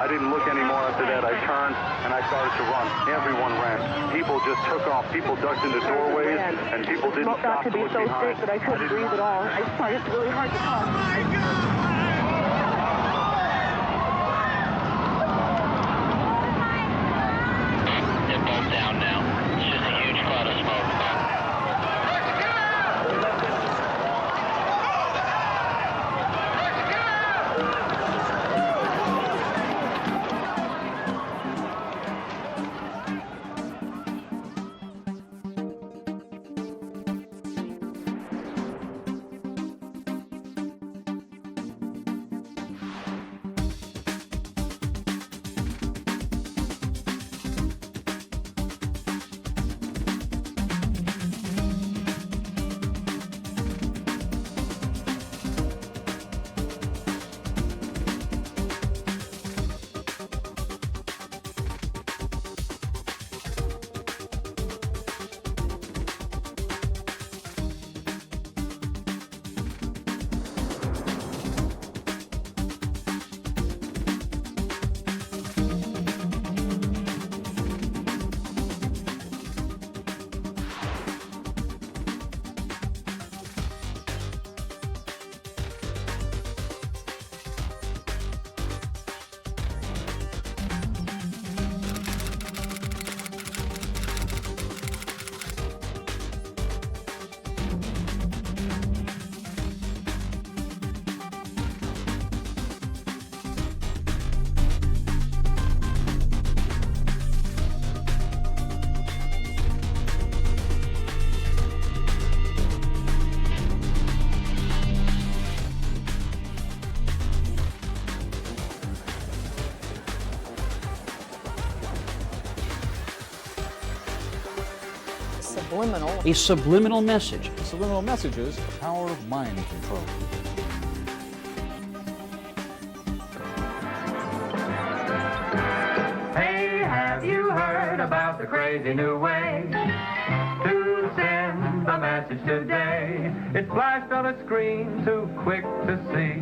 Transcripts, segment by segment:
I didn't look anymore after that. I turned and I started to run. Everyone ran. People just took off. People ducked into doorways, and people didn't stop to look behind. I got to be so sick that I couldn't breathe at all. I started really hard to talk. They're both down now. It's just a huge cloud of smoke. Subliminal. A subliminal message. Subliminal messages, the power of mind control. Hey, have you heard about the crazy new way to send a message today? It's flashed on a screen, too quick to see,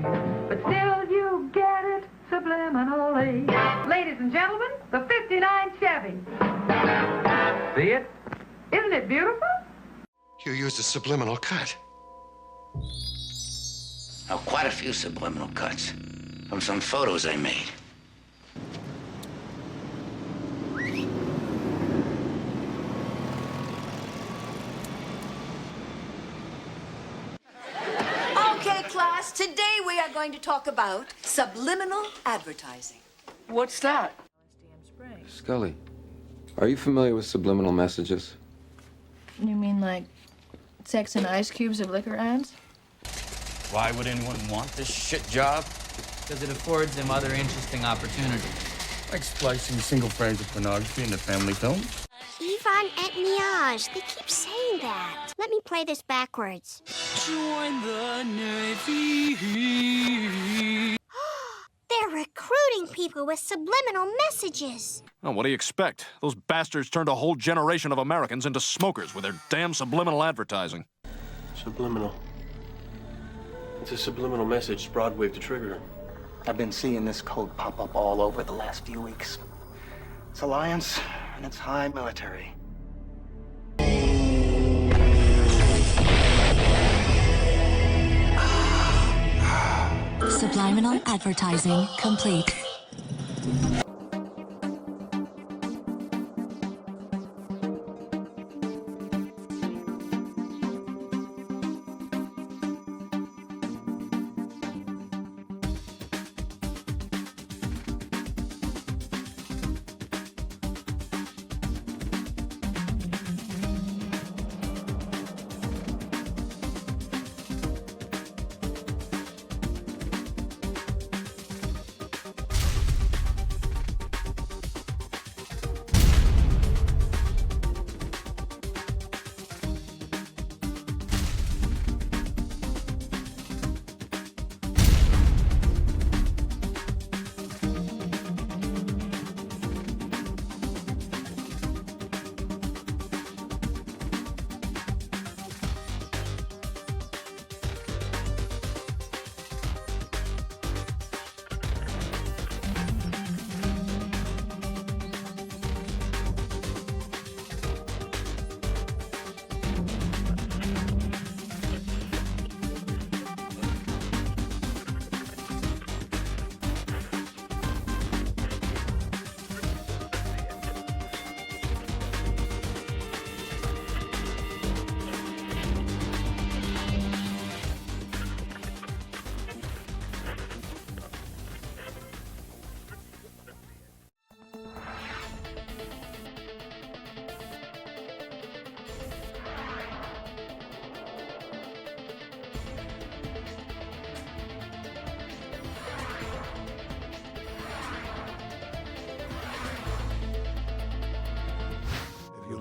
but still you get it subliminally. Ladies and gentlemen, the 59 Chevy. See it? Isn't it beautiful? You used a subliminal cut. Oh, quite a few subliminal cuts from some photos I made. Okay, class, today we are going to talk about subliminal advertising. What's that? Scully, are you familiar with subliminal messages? You mean like sex and ice cubes of liquor ads? Why would anyone want this shit job? Because it affords them other interesting opportunities. Like splicing single frames of pornography into family films? Yvonne et Miage. They keep saying that. Let me play this backwards. Join the Navy. They're recruiting people with subliminal messages. Oh, what do you expect? Those bastards turned a whole generation of Americans into smokers with their damn subliminal advertising. Subliminal. It's a subliminal message Broadwave to trigger. I've been seeing this code pop up all over the last few weeks. It's Alliance, and it's high military. Subliminal advertising complete.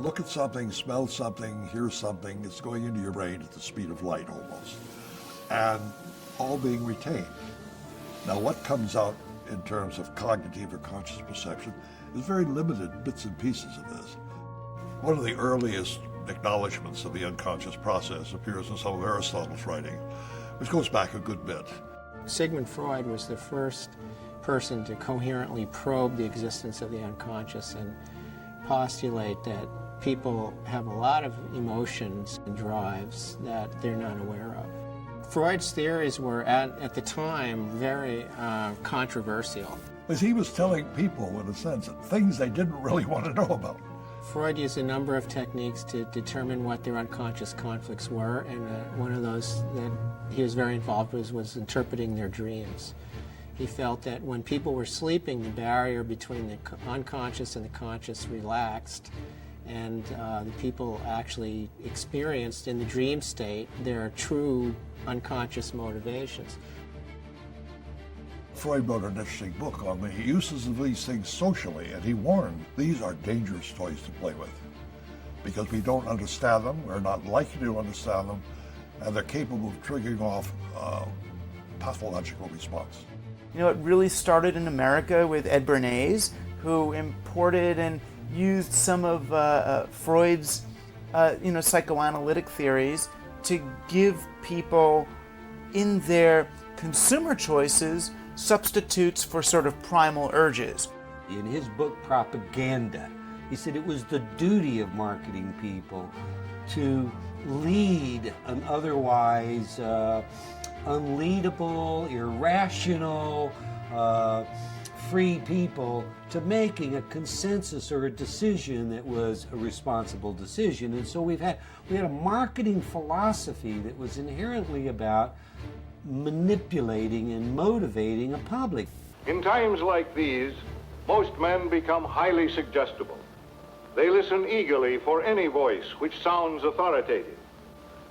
look at something, smell something, hear something, it's going into your brain at the speed of light almost, and all being retained. Now what comes out in terms of cognitive or conscious perception is very limited bits and pieces of this. One of the earliest acknowledgments of the unconscious process appears in some of Aristotle's writing, which goes back a good bit. Sigmund Freud was the first person to coherently probe the existence of the unconscious and postulate that people have a lot of emotions and drives that they're not aware of. Freud's theories were, at the time, very controversial. As he was telling people, in a sense, things they didn't really want to know about. Freud used a number of techniques to determine what their unconscious conflicts were, and one of those that he was very involved with was interpreting their dreams. He felt that when people were sleeping, the barrier between the unconscious and the conscious relaxed, and the people actually experienced in the dream state their true unconscious motivations. Freud wrote an interesting book on the uses of these things socially, and he warned these are dangerous toys to play with because we don't understand them, we're not likely to understand them, and they're capable of triggering off a pathological response. You know, it really started in America with Ed Bernays, who imported and used some of Freud's psychoanalytic theories to give people in their consumer choices substitutes for sort of primal urges. In his book Propaganda, he said it was the duty of marketing people to lead an otherwise unleadable, irrational, free people to making a consensus or a decision that was a responsible decision. And so we had a marketing philosophy that was inherently about manipulating and motivating a public. In times like these, most men become highly suggestible. They listen eagerly for any voice which sounds authoritative.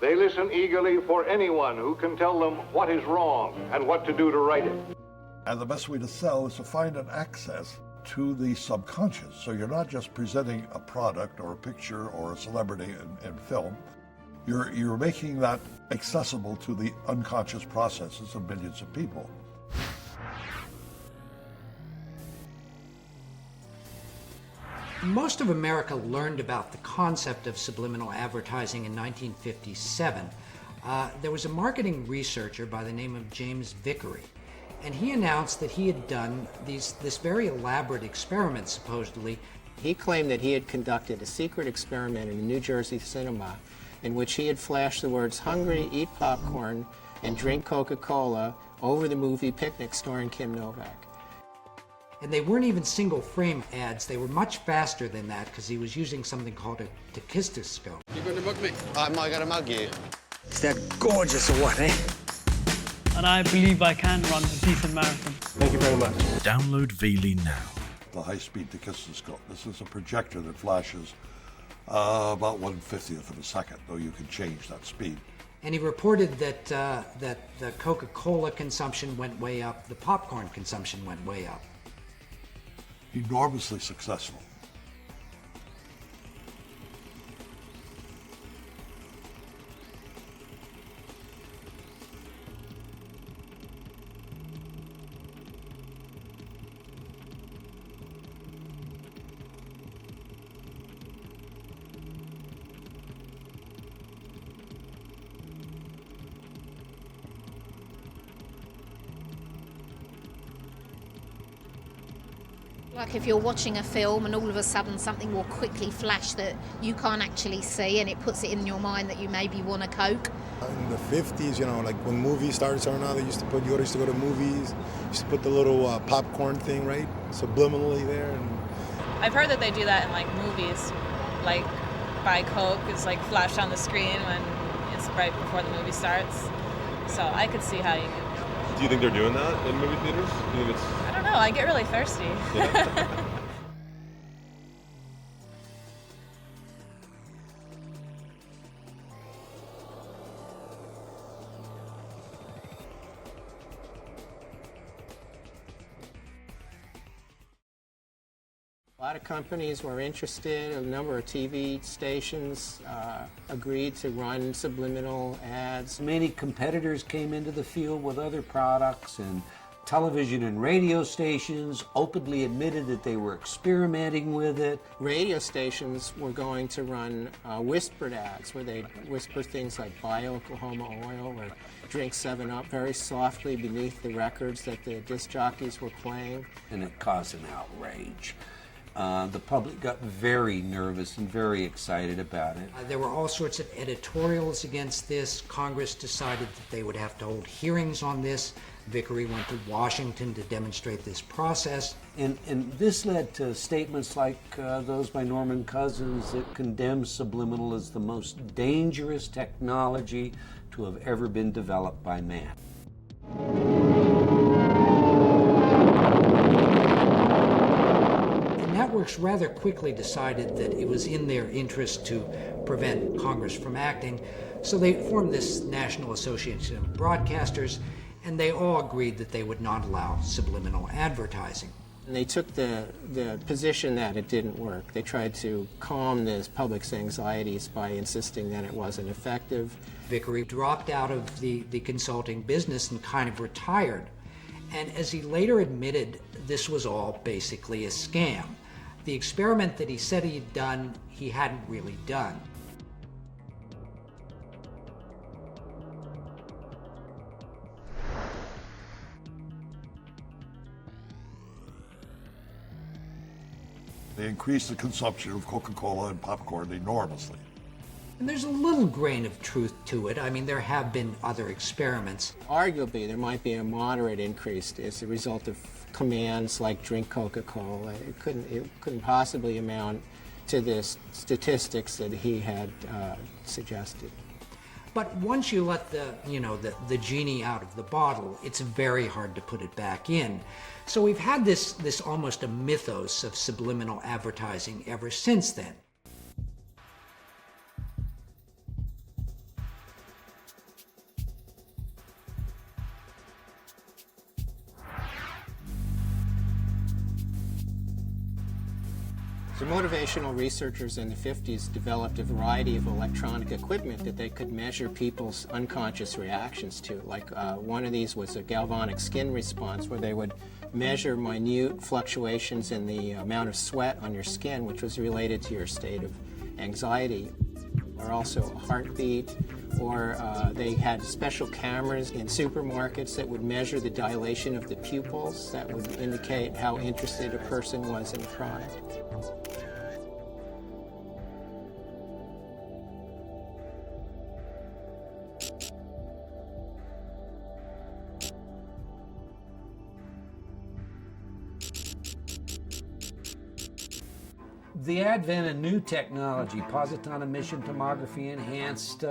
They listen eagerly for anyone who can tell them what is wrong and what to do to right it. And the best way to sell is to find an access to the subconscious. So you're not just presenting a product or a picture or a celebrity in film. You're making that accessible to the unconscious processes of millions of people. Most of America learned about the concept of subliminal advertising in 1957. There was a marketing researcher by the name of James Vickery, and he announced that he had done this very elaborate experiment, supposedly. He claimed that he had conducted a secret experiment in a New Jersey cinema in which he had flashed the words "hungry, eat popcorn, and drink Coca-Cola" over the movie Picnic starring Kim Novak. And they weren't even single frame ads. They were much faster than that because he was using something called a tachistoscope. You going to mug me? I'm not going to mug you. Is that gorgeous or what, eh? And I believe I can run a decent marathon. Thank you very much. Download Veely now. The high-speed tachistoscope. This is a projector that flashes about 1/50th of a second, though you can change that speed. And he reported that the Coca-Cola consumption went way up, the popcorn consumption went way up. Enormously successful. Like if you're watching a film and all of a sudden something will quickly flash that you can't actually see, and it puts it in your mind that you maybe want a Coke. In the 50s, you know, like when movies started turning out, you used to go to movies, used to put the little popcorn thing, right, subliminally there. And I've heard that they do that in like movies, like buy Coke is like flashed on the screen when it's right before the movie starts. So I could see how you could. Do you think they're doing that in movie theaters? Do you think it's... I don't know, I get really thirsty. Yeah. A lot of companies were interested. A number of TV stations agreed to run subliminal ads. Many competitors came into the field with other products, and television and radio stations openly admitted that they were experimenting with it. Radio stations were going to run whispered ads where they'd whisper things like buy Oklahoma oil or drink 7-Up very softly beneath the records that the disc jockeys were playing. And it caused an outrage. The public got very nervous and very excited about it. There were all sorts of editorials against this. Congress decided that they would have to hold hearings on this. Vickery went to Washington to demonstrate this process. And this led to statements like those by Norman Cousins that condemned subliminal as the most dangerous technology to have ever been developed by man. Networks rather quickly decided that it was in their interest to prevent Congress from acting, so they formed this National Association of Broadcasters, and they all agreed that they would not allow subliminal advertising. And they took the position that it didn't work. They tried to calm the public's anxieties by insisting that it wasn't effective. Vickery dropped out of the consulting business and kind of retired. And as he later admitted, this was all basically a scam. The experiment that he said he had done, he hadn't really done. They increased the consumption of Coca-Cola and popcorn enormously. And there's a little grain of truth to it. I mean, there have been other experiments. Arguably, there might be a moderate increase as a result of commands like drink Coca-Cola. It couldn't possibly amount to the statistics that he had suggested. But once you let the genie out of the bottle, it's very hard to put it back in. So we've had this almost a mythos of subliminal advertising ever since then. The motivational researchers in the 50s developed a variety of electronic equipment that they could measure people's unconscious reactions to. Like one of these was a galvanic skin response where they would measure minute fluctuations in the amount of sweat on your skin, which was related to your state of anxiety, or also a heartbeat, or they had special cameras in supermarkets that would measure the dilation of the pupils that would indicate how interested a person was in the product. The advent of new technology, positron emission tomography, enhanced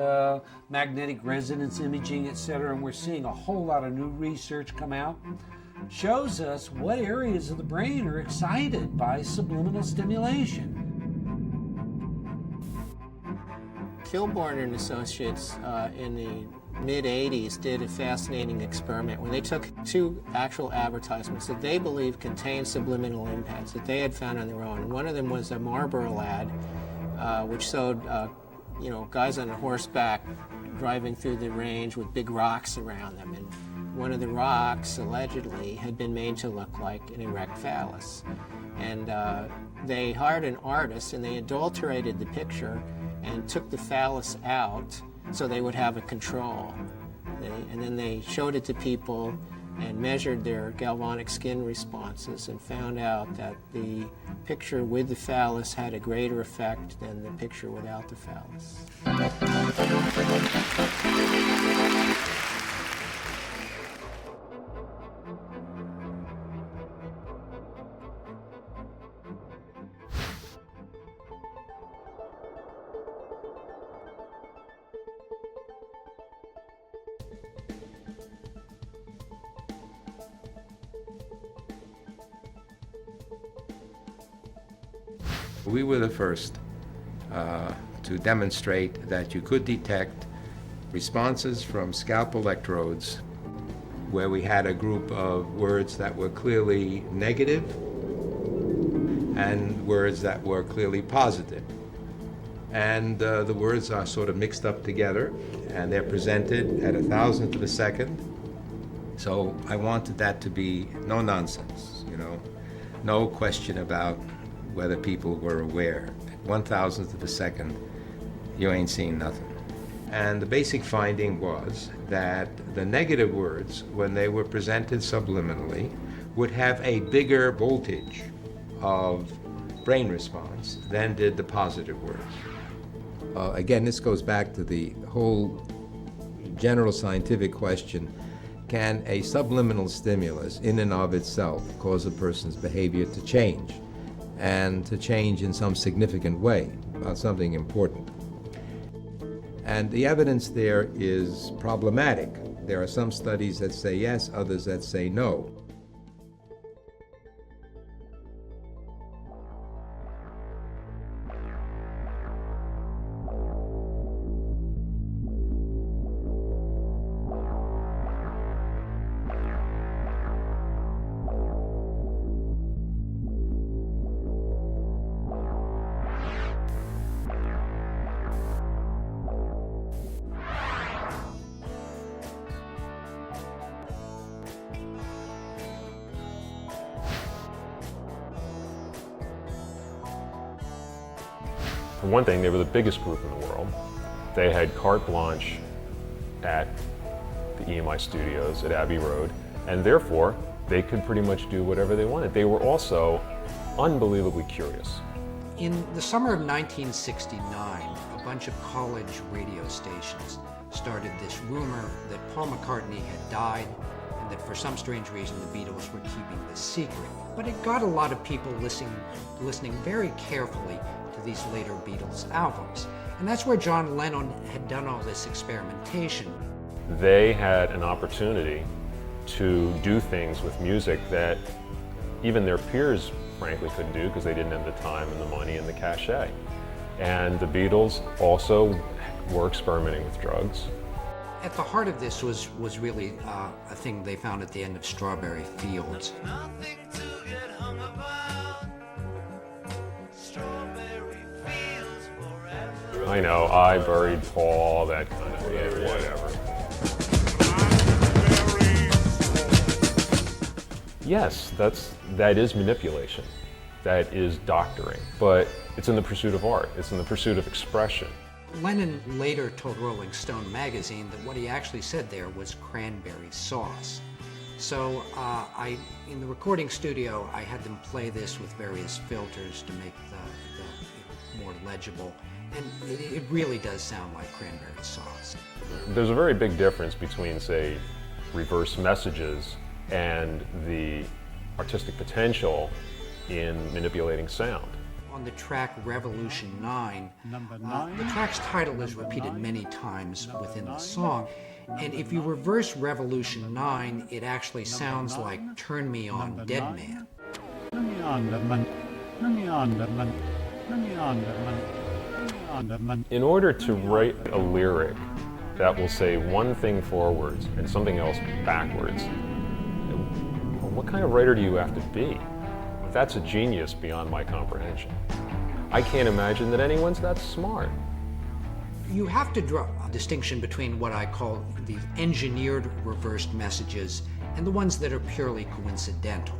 magnetic resonance imaging, etc., and we're seeing a whole lot of new research come out, shows us what areas of the brain are excited by subliminal stimulation. Kilborn and Associates in the mid-'80s did a fascinating experiment where they took two actual advertisements that they believe contained subliminal impacts that they had found on their own. One of them was a Marlboro ad, which showed guys on horseback driving through the range with big rocks around them. And one of the rocks, allegedly, had been made to look like an erect phallus. And they hired an artist and they adulterated the picture and took the phallus out so they would have a control. And then they showed it to people and measured their galvanic skin responses and found out that the picture with the phallus had a greater effect than the picture without the phallus. We were the first to demonstrate that you could detect responses from scalp electrodes where we had a group of words that were clearly negative and words that were clearly positive. And the words are sort of mixed up together, and they're presented at 1,000th of a second. So I wanted that to be no nonsense, you know, no question about whether people were aware. At 1,000th of a second, you ain't seen nothing. And the basic finding was that the negative words, when they were presented subliminally, would have a bigger voltage of brain response than did the positive words. Again, this goes back to the whole general scientific question: can a subliminal stimulus in and of itself cause a person's behavior to change, and to change in some significant way about something important? And the evidence there is problematic. There are some studies that say yes, others that say no. For one thing, they were the biggest group in the world. They had carte blanche at the EMI studios at Abbey Road, and therefore they could pretty much do whatever they wanted. They were also unbelievably curious. In the summer of 1969, a bunch of college radio stations started this rumor that Paul McCartney had died and that for some strange reason the Beatles were keeping this secret. But it got a lot of people listening very carefully to these later Beatles albums. And that's where John Lennon had done all this experimentation. They had an opportunity to do things with music that even their peers frankly couldn't do because they didn't have the time and the money and the cachet. And the Beatles also were experimenting with drugs. At the heart of this was really a thing they found at the end of Strawberry Fields. I know, I buried Paul, that kind of whatever. Yes, that is manipulation. That is doctoring. But it's in the pursuit of art. It's in the pursuit of expression. Lennon later told Rolling Stone magazine that what he actually said there was cranberry sauce. So in the recording studio, I had them play this with various filters to make it more legible. And it really does sound like cranberry sauce. There's a very big difference between, say, reverse messages and the artistic potential in manipulating sound. On the track Revolution 9, the track's title is repeated many times within the song. And if you reverse Revolution 9, it actually sounds like Turn Me On, Dead Man. In order to write a lyric that will say one thing forwards and something else backwards, what kind of writer do you have to be? That's a genius beyond my comprehension. I can't imagine that anyone's that smart. You have to draw a distinction between what I call the engineered reversed messages and the ones that are purely coincidental.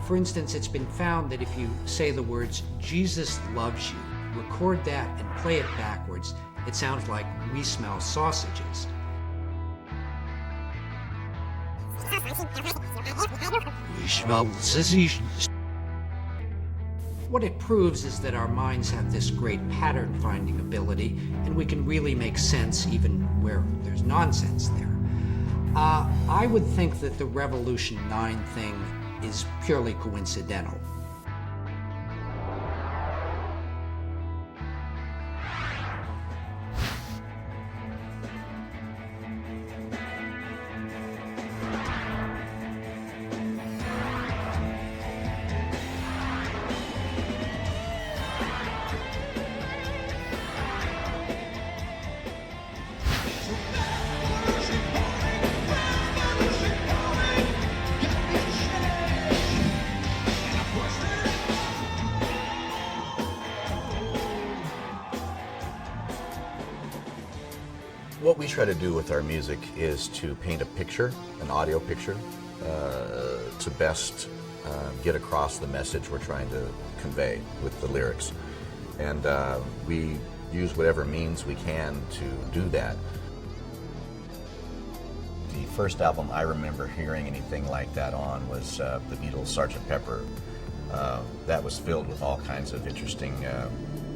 For instance, it's been found that if you say the words, "Jesus loves you," record that and play it backwards, it sounds like "we smell sausages." We smell sausages. What it proves is that our minds have this great pattern-finding ability, and we can really make sense even where there's nonsense there. I would think that the Revolution 9 thing is purely coincidental. we try to do with our music is to paint a picture, an audio picture, to best get across the message we're trying to convey with the lyrics. And we use whatever means we can to do that. The first album I remember hearing anything like that on was the Beatles' Sgt. Pepper. That was filled with all kinds of interesting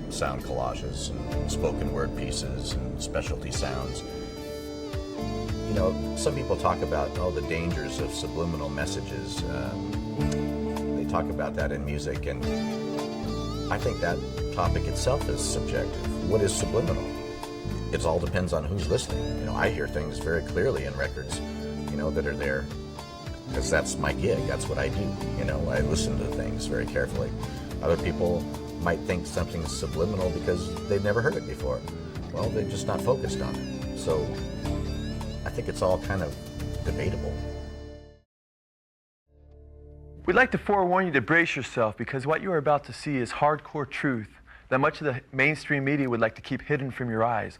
sound collages and spoken word pieces and specialty sounds. You know, some people talk about, the dangers of subliminal messages. They talk about that in music, and I think that topic itself is subjective. What is subliminal? It all depends on who's listening. You know, I hear things very clearly in records, that are there, because that's my gig, that's what I do. I listen to things very carefully. Other people might think something's subliminal because they've never heard it before. Well, they're just not focused on it. So I think it's all kind of debatable. We'd like to forewarn you to brace yourself, because what you are about to see is hardcore truth that much of the mainstream media would like to keep hidden from your eyes.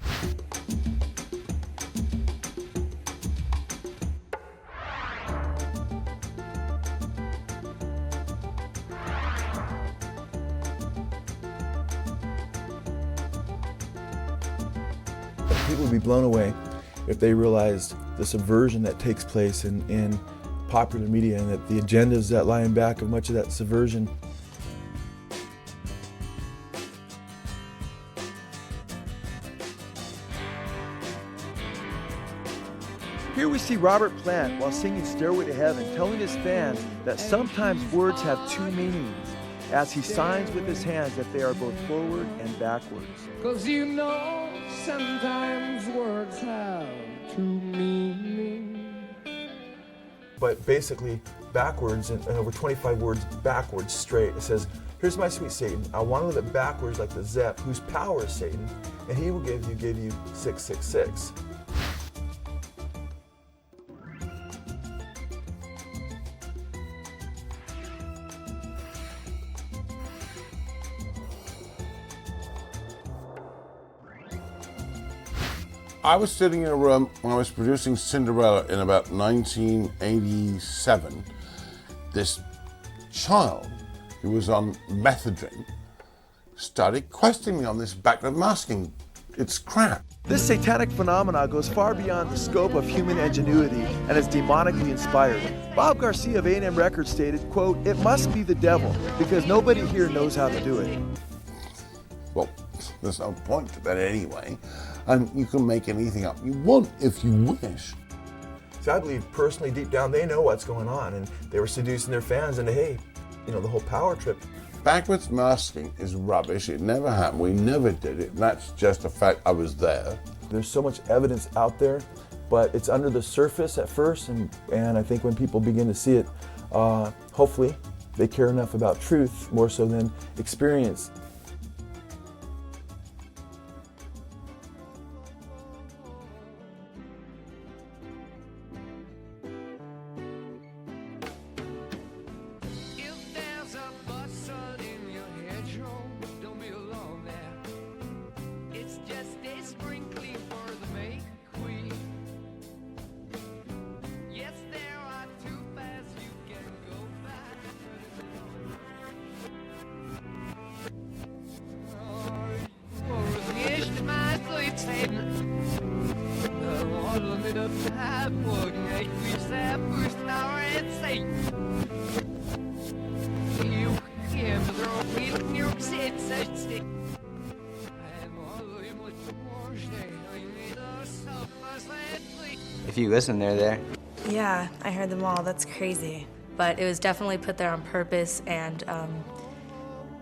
People would be blown away if they realized the subversion that takes place in popular media, and that the agendas that lie in back of much of that subversion. Here we see Robert Plant, while singing Stairway to Heaven, telling his fans that sometimes words have two meanings, as he signs with his hands that they are both forward and backwards. 'Cause sometimes words have two meanings. But basically, backwards, and over 25 words backwards straight, it says, "Here's my sweet Satan. I want to live it backwards like the Zepp, whose power is Satan, and he will give you 666. I was sitting in a room when I was producing Cinderella in about 1987. This child who was on methadone started questioning me on this background masking. It's crap. This satanic phenomena goes far beyond the scope of human ingenuity and is demonically inspired. Bob Garcia of A&M Records stated, quote, "It must be the devil because nobody here knows how to do it." Well, there's no point to that anyway. And you can make anything up you want if you wish. So I believe personally, deep down, they know what's going on, and they were seducing their fans into, hey, the whole power trip. Backwards masking is rubbish. It never happened. We never did it. That's just a fact. I was there. There's so much evidence out there, but it's under the surface at first, and I think when people begin to see it, hopefully they care enough about truth more so than experience. If you listen, they're there. Yeah, I heard them all. That's crazy. But it was definitely put there on purpose, and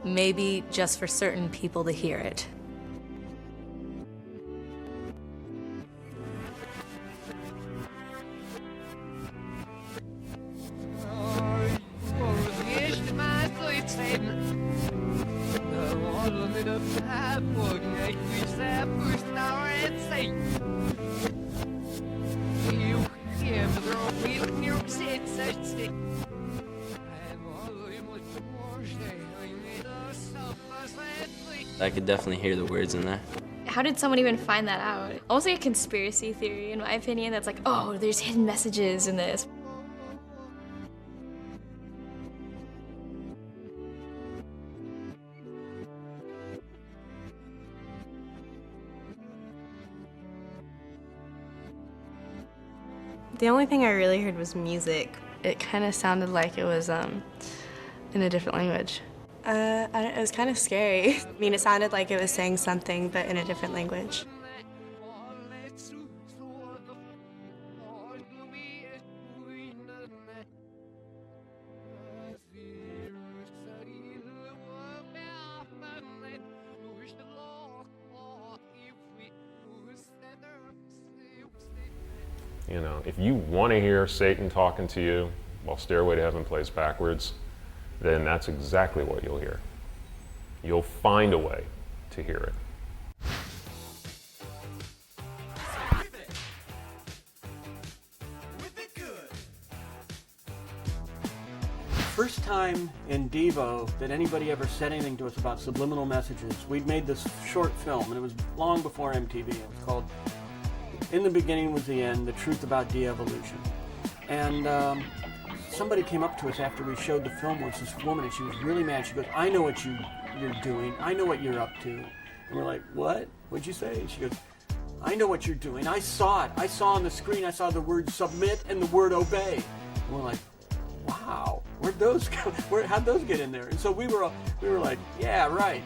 maybe just for certain people to hear it. I could definitely hear the words in there. how did someone even find that out? Almost like a conspiracy theory, in my opinion, that's like, oh, there's hidden messages in this. The only thing I really heard was music. It kind of sounded like it was in a different language. It was kind of scary. I mean, it sounded like it was saying something, but in a different language. You know, if you want to hear Satan talking to you while Stairway to Heaven plays backwards, then that's exactly what you'll hear. You'll find a way to hear it. First time in Devo that anybody ever said anything to us about subliminal messages. We'd made this short film, and it was long before MTV. It was called In the Beginning Was the End, The Truth About De-Evolution. And somebody came up to us after we showed the film once, this woman, and she was really mad. She goes, I know what you're doing. I know what you're up to. And we're like, what? What'd you say? And she goes, I know what you're doing. I saw it. I saw on the screen, I saw the word submit and the word obey. And we're like, wow, where'd those go? How'd those get in there? And so we were like, yeah, right.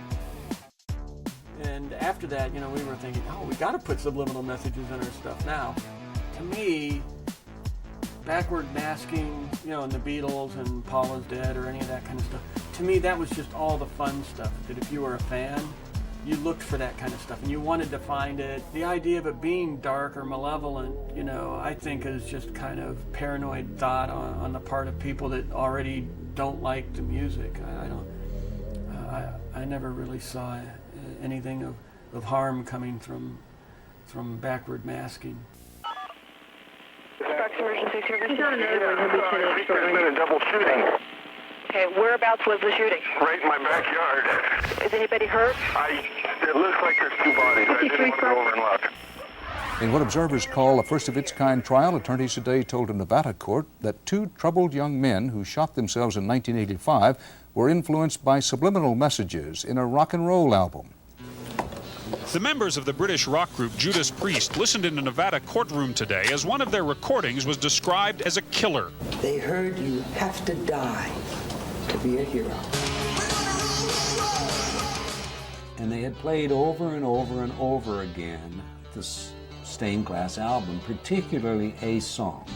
And after that, you know, we were thinking, oh, we got to put subliminal messages in our stuff now. To me, backward masking, you know, and the Beatles and Paula's Dead or any of that kind of stuff, to me that was just all the fun stuff. That if you were a fan, you looked for that kind of stuff and you wanted to find it. The idea of it being dark or malevolent, you know, I think is just kind of paranoid thought on the part of people that already don't like the music. I never really saw anything of harm coming from backward masking. Sparks Emergency Service. There's been a double shooting. Okay, whereabouts was the shooting? Right in my backyard. Is anybody hurt? It looks like there's two bodies. I didn't want to go over and look. In what observers call a first-of-its-kind trial, attorneys today told a Nevada court that two troubled young men who shot themselves in 1985 were influenced by subliminal messages in a rock and roll album. The members of the British rock group Judas Priest listened in a Nevada courtroom today as one of their recordings was described as a killer. They heard you have to die to be a hero. And they had played over and over and over again this stained glass album, particularly a song,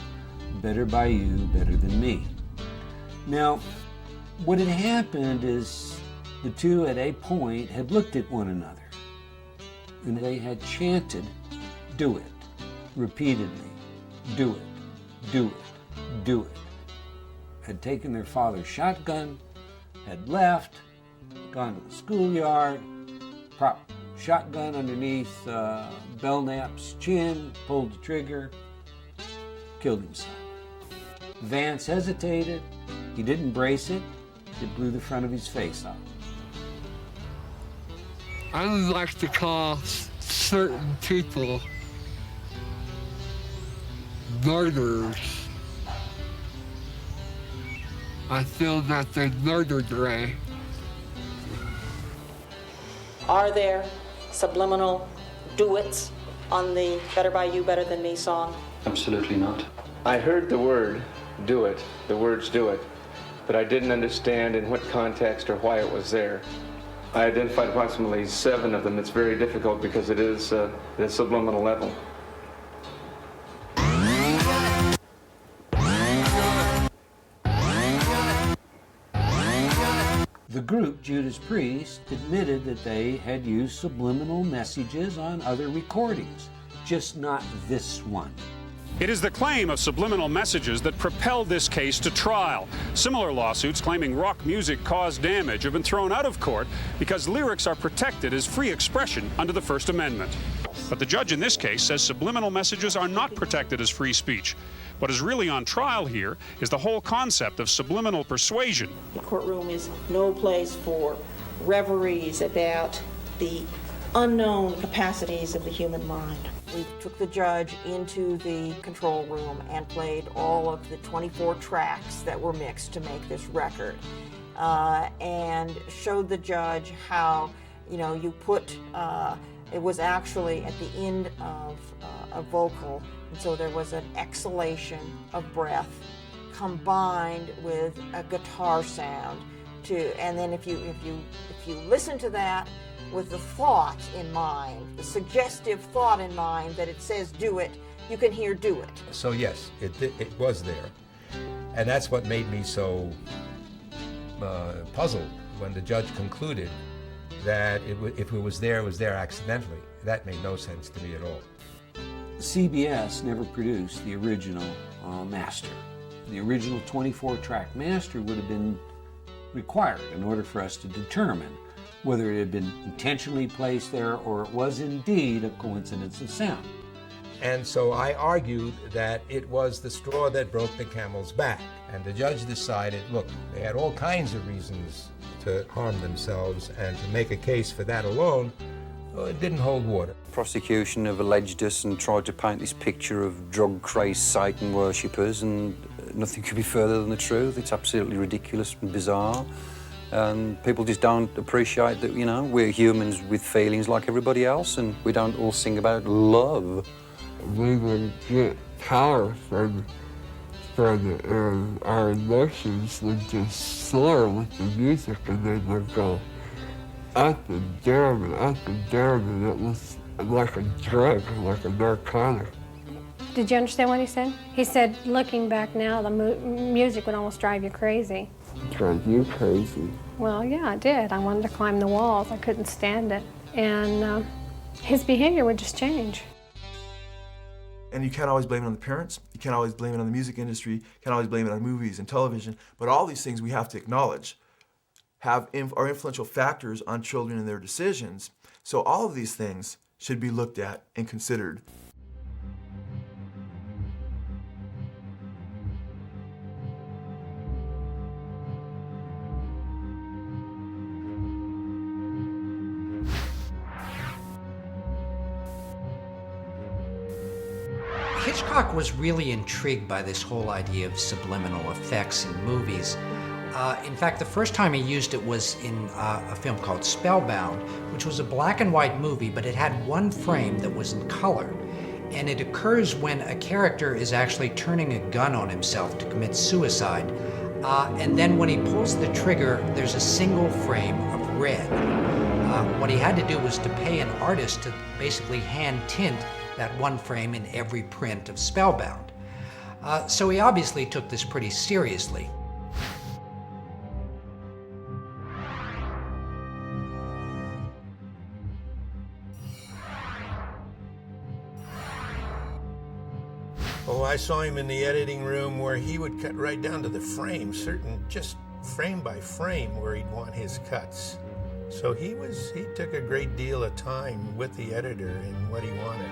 Better By You, Better Than Me. Now, what had happened is the two at a point had looked at one another and they had chanted, do it, repeatedly, do it, do it, do it. Had taken their father's shotgun, had left, gone to the schoolyard, propped shotgun underneath Belknap's chin, pulled the trigger, killed himself. Vance hesitated, he didn't brace it, it blew the front of his face off. I would like to call certain people murderers. I feel that they murdered Ray. Are there subliminal duets on the Better By You, Better Than Me song? Absolutely not. I heard the word, do it, the words do it, but I didn't understand in what context or why it was there. I identified approximately 7 of them. It's very difficult because it is the subliminal level. The group, Judas Priest, admitted that they had used subliminal messages on other recordings, just not this one. It is the claim of subliminal messages that propelled this case to trial. Similar lawsuits claiming rock music caused damage have been thrown out of court because lyrics are protected as free expression under the First Amendment. But the judge in this case says subliminal messages are not protected as free speech. What is really on trial here is the whole concept of subliminal persuasion. The courtroom is no place for reveries about the unknown capacities of the human mind. We took the judge into the control room and played all of the 24 tracks that were mixed to make this record, and showed the judge how, you put, it was actually at the end of a vocal, and so there was an exhalation of breath combined with a guitar sound and then if you listen to that with the thought in mind, the suggestive thought in mind that it says do it, you can hear do it. So yes, it was there. And that's what made me so puzzled when the judge concluded that if it was there accidentally. That made no sense to me at all. CBS never produced the original master. The original 24-track master would have been required in order for us to determine whether it had been intentionally placed there or it was indeed a coincidence of sound. And so I argued that it was the straw that broke the camel's back. And the judge decided, look, they had all kinds of reasons to harm themselves, and to make a case for that alone, well, it didn't hold water. Prosecution have alleged us and tried to paint this picture of drug-crazed Satan worshippers, and nothing could be further than the truth. It's absolutely ridiculous and bizarre. And people just don't appreciate that, we're humans with feelings like everybody else, and we don't all sing about love. We would get power from our emotions would just soar with the music, and then they'd go up and down and up and down, and it was like a drug, like a narcotic. Did you understand what he said? He said, looking back now, the music would almost drive you crazy. Drive you crazy? Well, yeah, it did. I wanted to climb the walls. I couldn't stand it. And his behavior would just change. And you can't always blame it on the parents. You can't always blame it on the music industry. You can't always blame it on movies and television. But all these things we have to acknowledge are influential factors on children and their decisions. So all of these things should be looked at and considered. Hitchcock was really intrigued by this whole idea of subliminal effects in movies. In fact, the first time he used it was in a film called Spellbound, which was a black and white movie, but it had one frame that was in color. And it occurs when a character is actually turning a gun on himself to commit suicide. And then when he pulls the trigger, there's a single frame of red. What he had to do was to pay an artist to basically hand tint that one frame in every print of Spellbound. So he obviously took this pretty seriously. Oh, I saw him in the editing room where he would cut right down to the frame, just frame by frame where he'd want his cuts. So he took a great deal of time with the editor in what he wanted.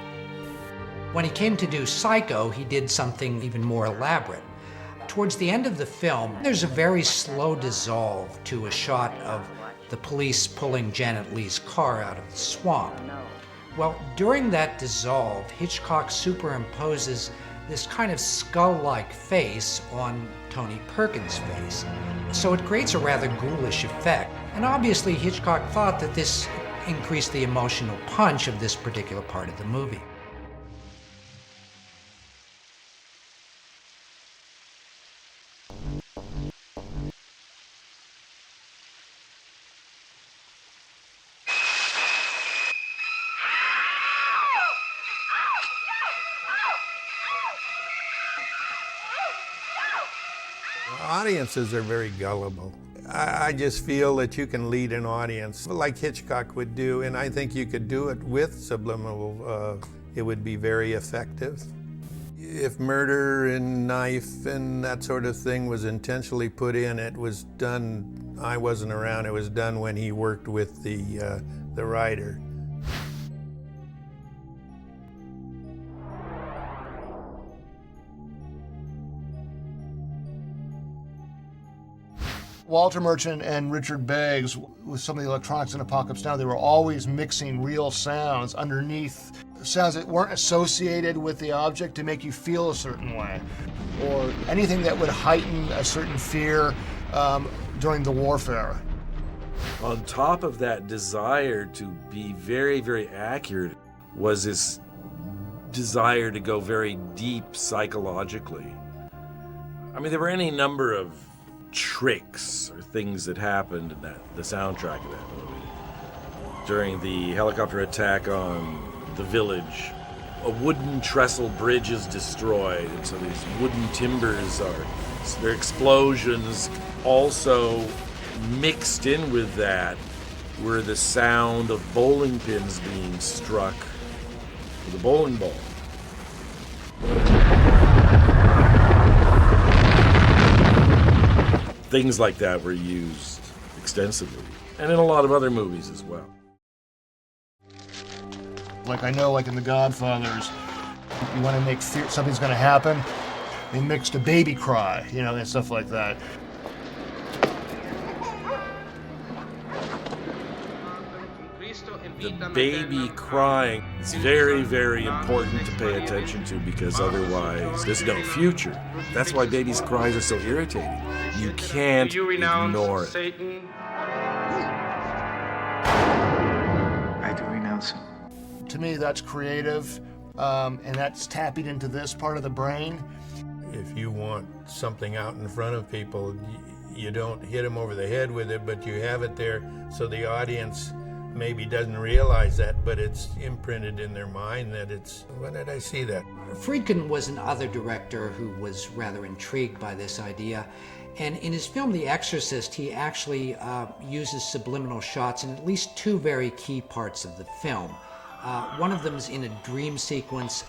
When he came to do Psycho, he did something even more elaborate. Towards the end of the film, there's a very slow dissolve to a shot of the police pulling Janet Leigh's car out of the swamp. Well, during that dissolve, Hitchcock superimposes this kind of skull-like face on Tony Perkins' face. So it creates a rather ghoulish effect. And obviously Hitchcock thought that this increased the emotional punch of this particular part of the movie. Audiences are very gullible. I just feel that you can lead an audience like Hitchcock would do, and I think you could do it with subliminal. It would be very effective. If murder and knife and that sort of thing was intentionally put in, it was done, I wasn't around, it was done when he worked with the writer. Walter Merchant and Richard Beggs, with some of the electronics in Apocalypse Now, they were always mixing real sounds underneath sounds that weren't associated with the object to make you feel a certain way, or anything that would heighten a certain fear during the warfare. On top of that desire to be very, very accurate was this desire to go very deep psychologically. I mean, there were any number of tricks or things that happened in the soundtrack of that movie. During the helicopter attack on the village, a wooden trestle bridge is destroyed, and so these wooden timbers their explosions. Also mixed in with that were the sound of bowling pins being struck with a bowling ball. Things like that were used extensively, and in a lot of other movies as well. Like I know, like in The Godfathers, you want to make fear something's going to happen, they mixed a baby cry, you know, and stuff like that. The baby crying is very, very important to pay attention to, because otherwise there's no future. That's why babies' cries are so irritating. You can't ignore it. Satan? I do renounce him. To me, that's creative, and that's tapping into this part of the brain. If you want something out in front of people, you don't hit them over the head with it, but you have it there so the audience maybe doesn't realize that, but it's imprinted in their mind that it's, when did I see that? Friedkin was another director who was rather intrigued by this idea. And in his film, The Exorcist, he actually uses subliminal shots in at least two very key parts of the film. One of them is in a dream sequence,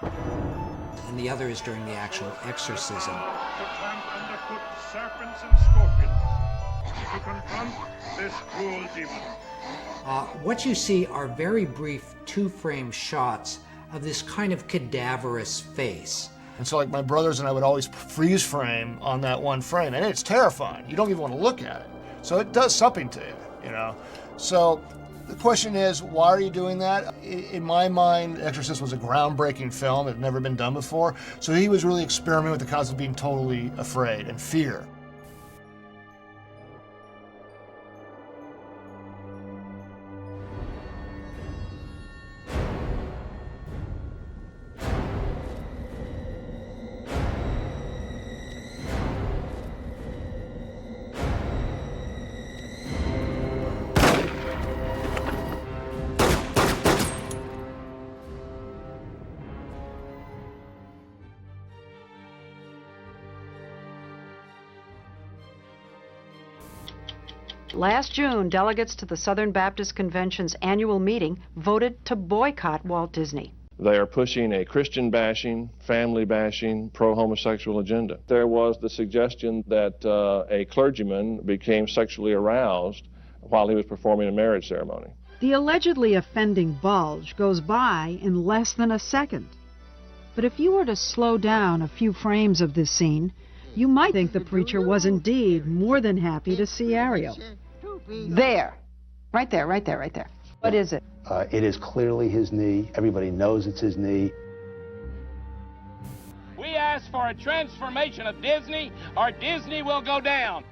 and the other is during the actual exorcism. To tramp underfoot serpents and scorpions, to confront this cruel demon. What you see are very brief two-frame shots of this kind of cadaverous face. And so like my brothers and I would always freeze frame on that one frame, and it's terrifying. You don't even want to look at it. So it does something to you, you know? So the question is, why are you doing that? In my mind, Exorcist was a groundbreaking film. It had never been done before. So he was really experimenting with the concept of being totally afraid and fear. Last June, delegates to the Southern Baptist Convention's annual meeting voted to boycott Walt Disney. They are pushing a Christian bashing, family bashing, pro-homosexual agenda. There was the suggestion that a clergyman became sexually aroused while he was performing a marriage ceremony. The allegedly offending bulge goes by in less than a second. But if you were to slow down a few frames of this scene, you might think the preacher was indeed more than happy to see Ariel. There. Right there, right there, right there. What is it? It is clearly his knee. Everybody knows it's his knee. We ask for a transformation of Disney, or Disney will go down.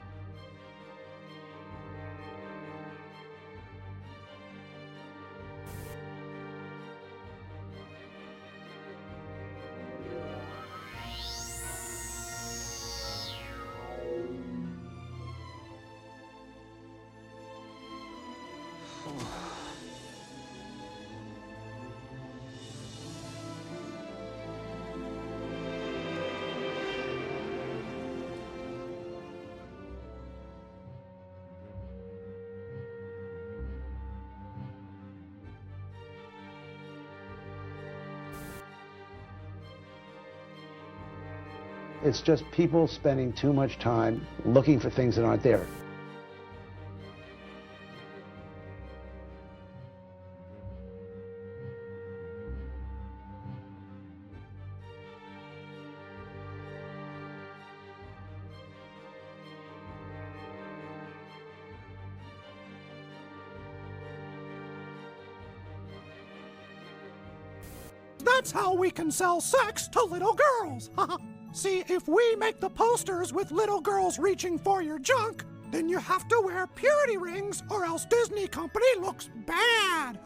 It's just people spending too much time looking for things that aren't there. That's how we can sell sex to little girls. See, if we make the posters with little girls reaching for your junk, then you have to wear purity rings or else Disney Company looks bad.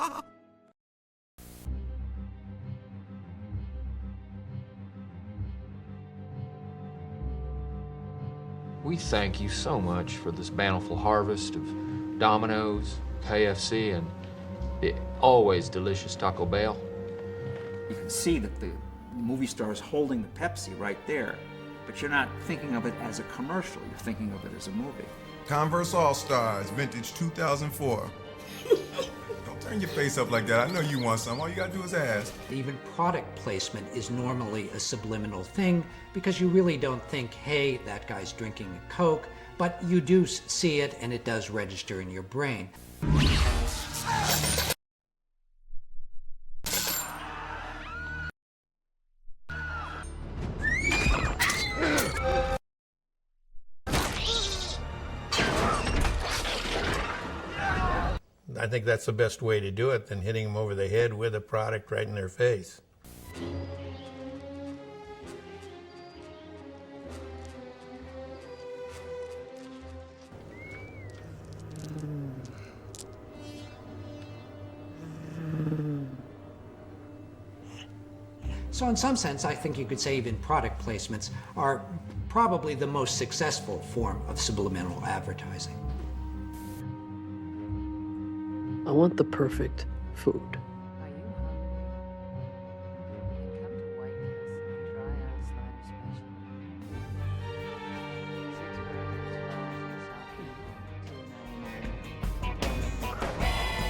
We thank you so much for this bountiful harvest of Domino's, KFC, and the always delicious Taco Bell. You can see that the movie star is holding the Pepsi right there, but you're not thinking of it as a commercial, you're thinking of it as a movie. Converse All-Stars, vintage 2004. Don't turn your face up like that. I know you want some. All you gotta do is ask. Even product placement is normally a subliminal thing because you really don't think, hey, that guy's drinking a Coke, but you do see it and it does register in your brain. I think that's the best way to do it than hitting them over the head with a product right in their face. So in some sense, I think you could say even product placements are probably the most successful form of subliminal advertising. I want the perfect food.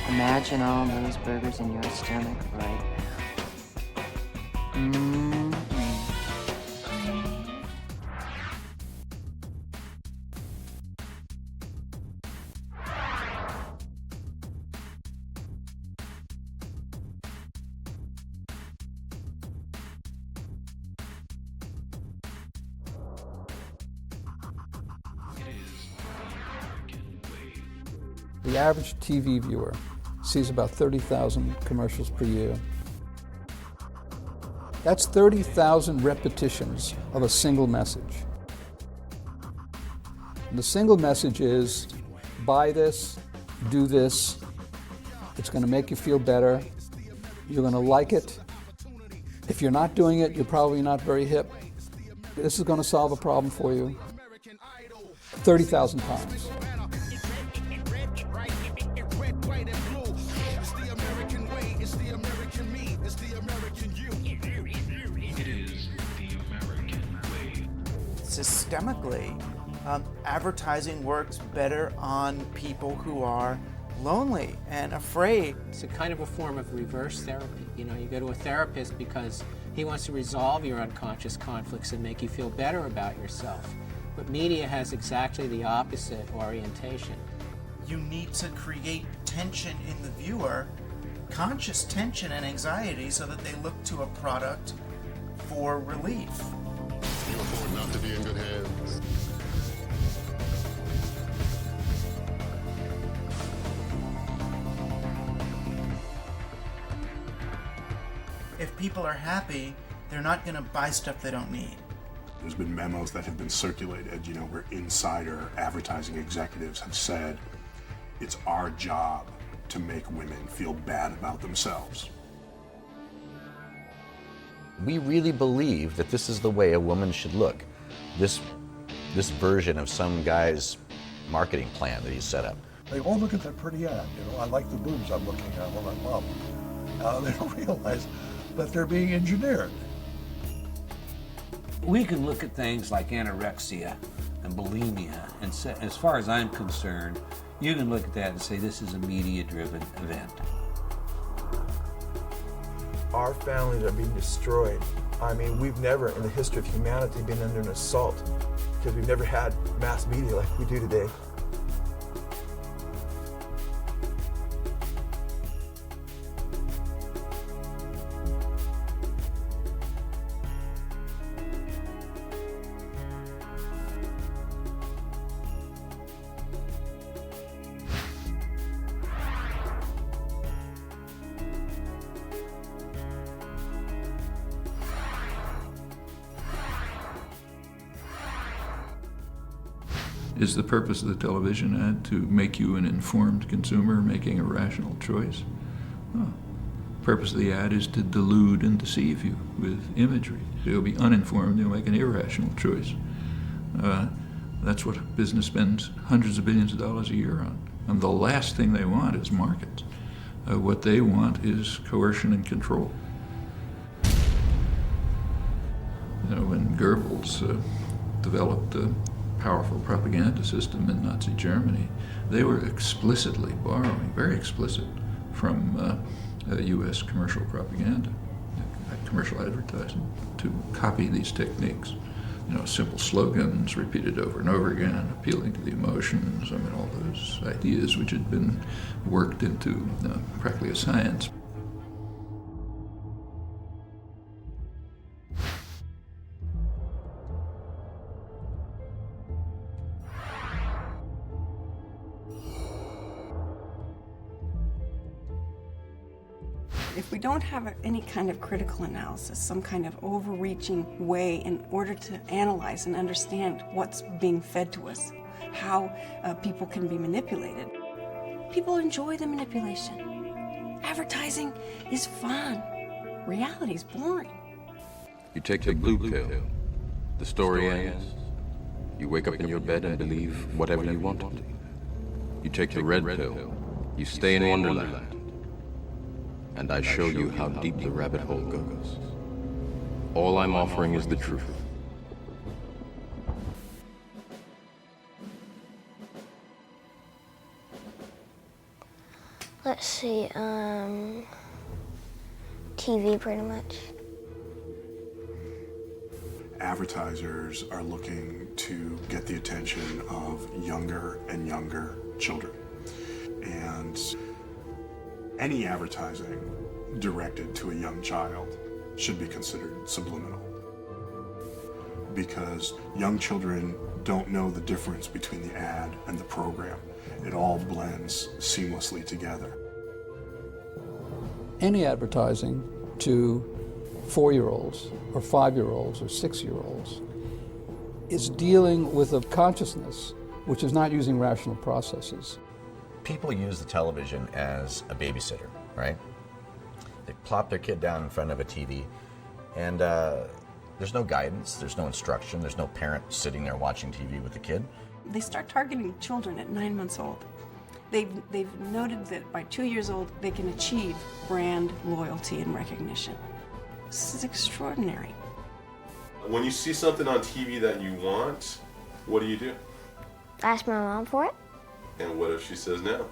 Imagine all those burgers in your stomach right now. The average TV viewer sees about 30,000 commercials per year. That's 30,000 repetitions of a single message. And the single message is, buy this, do this, it's going to make you feel better, you're going to like it. If you're not doing it, you're probably not very hip. This is going to solve a problem for you 30,000 times. Systemically, advertising works better on people who are lonely and afraid. It's a kind of a form of reverse therapy. You know, you go to a therapist because he wants to resolve your unconscious conflicts and make you feel better about yourself. But media has exactly the opposite orientation. You need to create tension in the viewer, conscious tension and anxiety, so that they look to a product for relief. You afford not to be in good hands. If people are happy, they're not going to buy stuff they don't need. There's been memos that have been circulated, you know, where insider advertising executives have said it's our job to make women feel bad about themselves. We really believe that this is the way a woman should look. This version of some guy's marketing plan that he set up. They all look at that pretty ad, you know, I like the boobs I'm looking at when I'm up. They don't realize that they're being engineered. We can look at things like anorexia and bulimia, and say, as far as I'm concerned, you can look at that and say this is a media-driven event. Our families are being destroyed. I mean, we've never in the history of humanity been under an assault because we've never had mass media like we do today. Is the purpose of the television ad to make you an informed consumer making a rational choice? Oh. Purpose of the ad is to delude and deceive you with imagery. So you'll be uninformed, you'll make an irrational choice. That's what business spends hundreds of billions of dollars a year on. And the last thing they want is markets. What they want is coercion and control. You know, when Goebbels developed a powerful propaganda system in Nazi Germany, they were explicitly borrowing, very explicit, from U.S. commercial propaganda, commercial advertising, to copy these techniques. You know, simple slogans repeated over and over again, appealing to the emotions, I mean, all those ideas which had been worked into practically a science. If we don't have any kind of critical analysis, some kind of overreaching way in order to analyze and understand what's being fed to us, how people can be manipulated, people enjoy the manipulation. Advertising is fun. Reality is boring. You take the blue pill, the story ends. You wake up in your bed and believe whatever you want to. You take the red pill, you stay in Wonderland. And I show you how deep the rabbit hole goes. All I'm offering is the truth. Let's see, TV pretty much. Advertisers are looking to get the attention of younger and younger children. And any advertising directed to a young child should be considered subliminal, because young children don't know the difference between the ad and the program. It all blends seamlessly together. Any advertising to 4-year-olds or 5-year-olds or 6-year-olds is dealing with a consciousness which is not using rational processes. People use the television as a babysitter, right? They plop their kid down in front of a TV, and there's no guidance, there's no instruction, there's no parent sitting there watching TV with the kid. They start targeting children at 9 months old. They've noted that by 2 years old, they can achieve brand loyalty and recognition. This is extraordinary. When you see something on TV that you want, what do? Ask my mom for it. And what if she says no?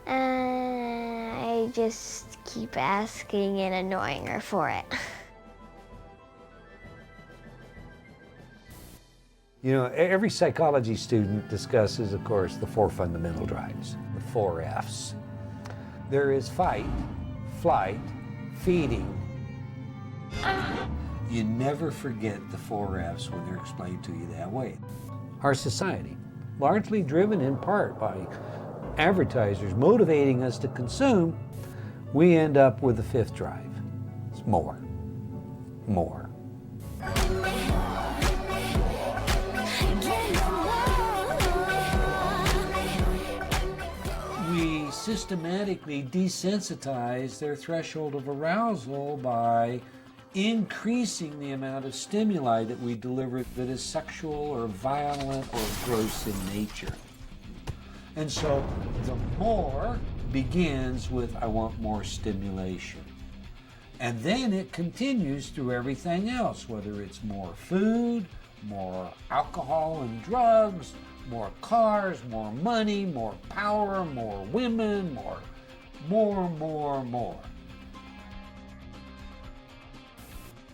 I just keep asking and annoying her for it. You know, every psychology student discusses, of course, the 4 fundamental drives, the 4 Fs. There is fight, flight, feeding. You never forget the 4 Fs when they're explained to you that way. Our society, largely driven in part by advertisers motivating us to consume, we end up with the 5th drive. It's more. More. We systematically desensitize their threshold of arousal by increasing the amount of stimuli that we deliver that is sexual or violent or gross in nature. And so the more begins with, I want more stimulation. And then it continues through everything else, whether it's more food, more alcohol and drugs, more cars, more money, more power, more women, more.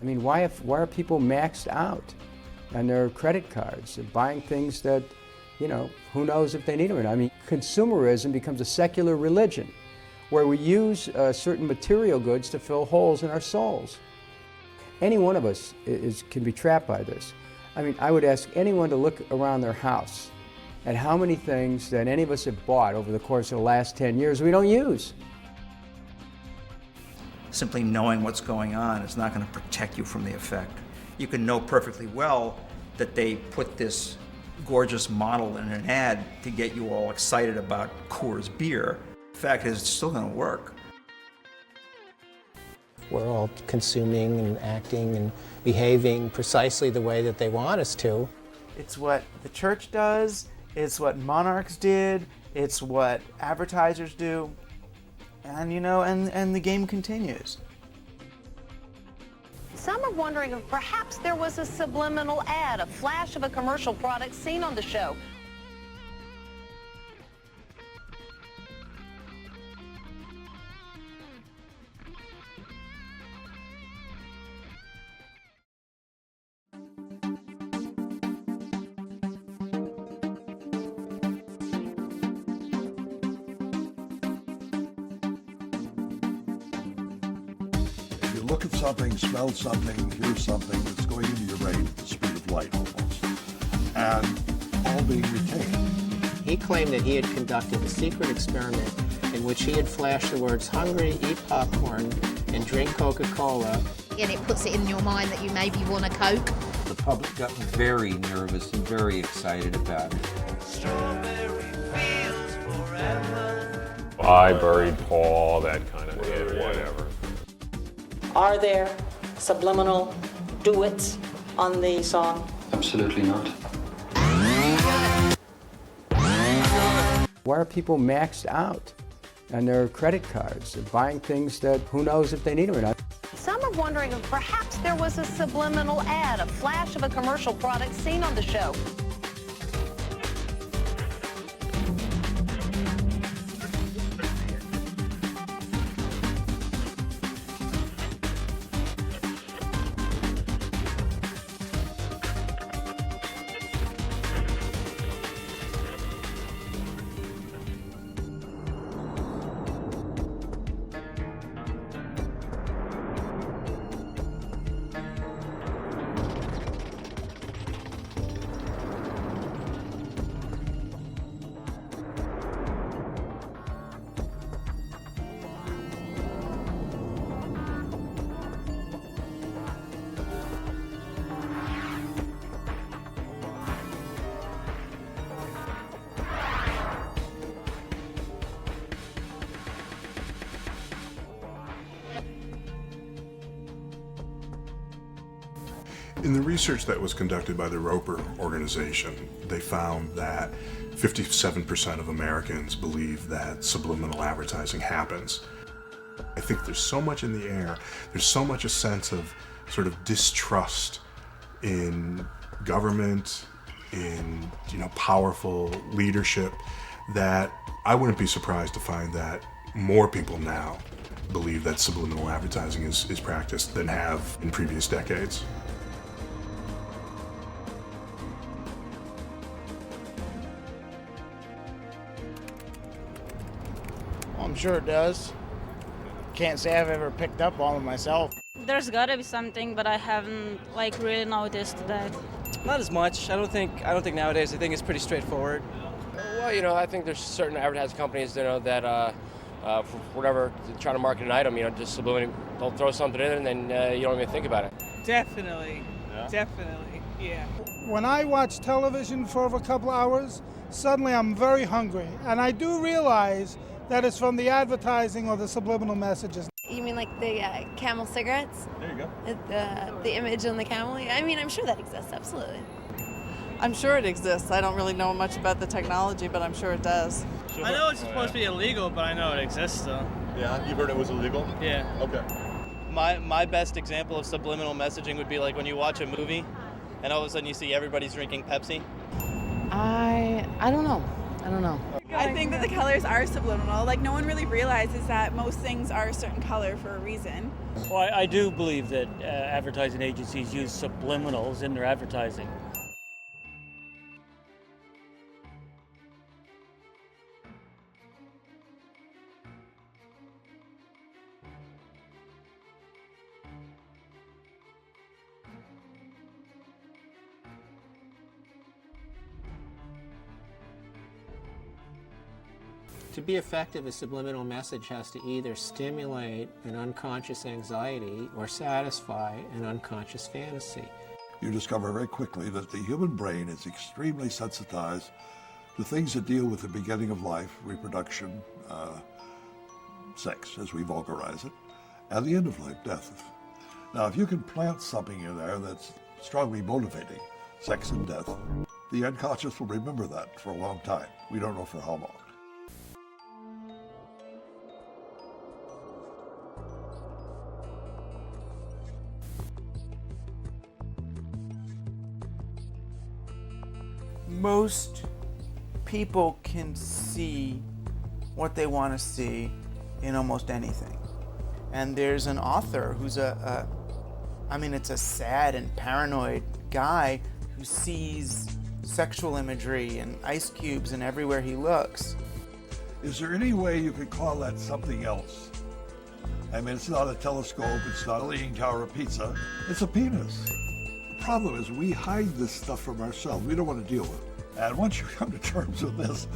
I mean, why are people maxed out on their credit cards? They're buying things that, you know, who knows if they need them or not. I mean, consumerism becomes a secular religion where we use certain material goods to fill holes in our souls. Any one of us can be trapped by this. I mean, I would ask anyone to look around their house at how many things that any of us have bought over the course of the last 10 years we don't use. Simply knowing what's going on is not going to protect you from the effect. You can know perfectly well that they put this gorgeous model in an ad to get you all excited about Coors beer. The fact is, it's still going to work. We're all consuming and acting and behaving precisely the way that they want us to. It's what the church does, it's what monarchs did, it's what advertisers do, and and the game continues. Some are wondering if perhaps there was a subliminal ad, a flash of a commercial product seen on the show. Look at something, smell something, hear something that's going into your brain at the speed of light almost, and all being retained. He claimed that he had conducted a secret experiment in which he had flashed the words hungry, eat popcorn, and drink Coca-Cola. And it puts it in your mind that you maybe want a Coke. The public got very nervous and very excited about it. I buried Paul, that kind of whatever. Are there subliminal duets on the song? Absolutely not. Why are people maxed out on their credit cards? They're buying things that who knows if they need them or not. Some are wondering if perhaps there was a subliminal ad, a flash of a commercial product seen on the show. In the research that was conducted by the Roper organization, they found that 57% of Americans believe that subliminal advertising happens. I think there's so much in the air, there's so much a sense of sort of distrust in government, in powerful leadership, that I wouldn't be surprised to find that more people now believe that subliminal advertising is practiced than have in previous decades. I'm sure it does. Can't say I've ever picked up on it myself. There's gotta be something, but I haven't really noticed that. Not as much. I don't think nowadays. I think it's pretty straightforward. Well, I think there's certain advertising companies, that for whatever, trying to market an item, just subliminally, they'll throw something in and then you don't even think about it. Definitely. Yeah. Definitely. Yeah. When I watch television for over a couple hours, suddenly I'm very hungry, and I do realize that it's from the advertising or the subliminal messages. You mean like the Camel cigarettes? There you go. The image on the Camel? I mean, I'm sure that exists, absolutely. I'm sure it exists. I don't really know much about the technology, but I'm sure it does. I know it's supposed to be illegal, but I know it exists though. Yeah, you've heard it was illegal? Yeah. Okay. My best example of subliminal messaging would be like when you watch a movie and all of a sudden you see everybody's drinking Pepsi. I don't know. I think that the colors are subliminal. Like, no one really realizes that most things are a certain color for a reason. Well, I do believe that advertising agencies use subliminals in their advertising. To be effective, a subliminal message has to either stimulate an unconscious anxiety or satisfy an unconscious fantasy. you discover very quickly that the human brain is extremely sensitized to things that deal with the beginning of life, reproduction, sex, as we vulgarize it, and the end of life, death. Now, if you can plant something in there that's strongly motivating, sex and death, the unconscious will remember that for a long time. We don't know for how long. Most people can see what they want to see in almost anything. And there's an author who's it's a sad and paranoid guy who sees sexual imagery and ice cubes and everywhere he looks. Is there any way you could call that something else? I mean, it's not a telescope, it's not a leaning tower of pizza, it's a penis. The problem is we hide this stuff from ourselves. We don't want to deal with it. And once you come to terms with this,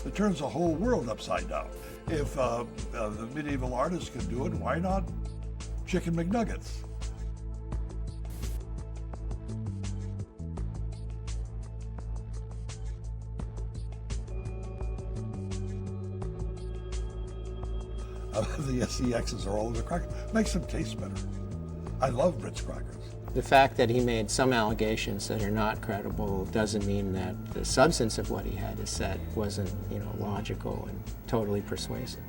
it turns the whole world upside down. If the medieval artists can do it, why not Chicken McNuggets? The SEXs are all over the crackers. Makes them taste better. I love Ritz crackers. The fact that he made some allegations that are not credible doesn't mean that the substance of what he had to say wasn't, logical and totally persuasive.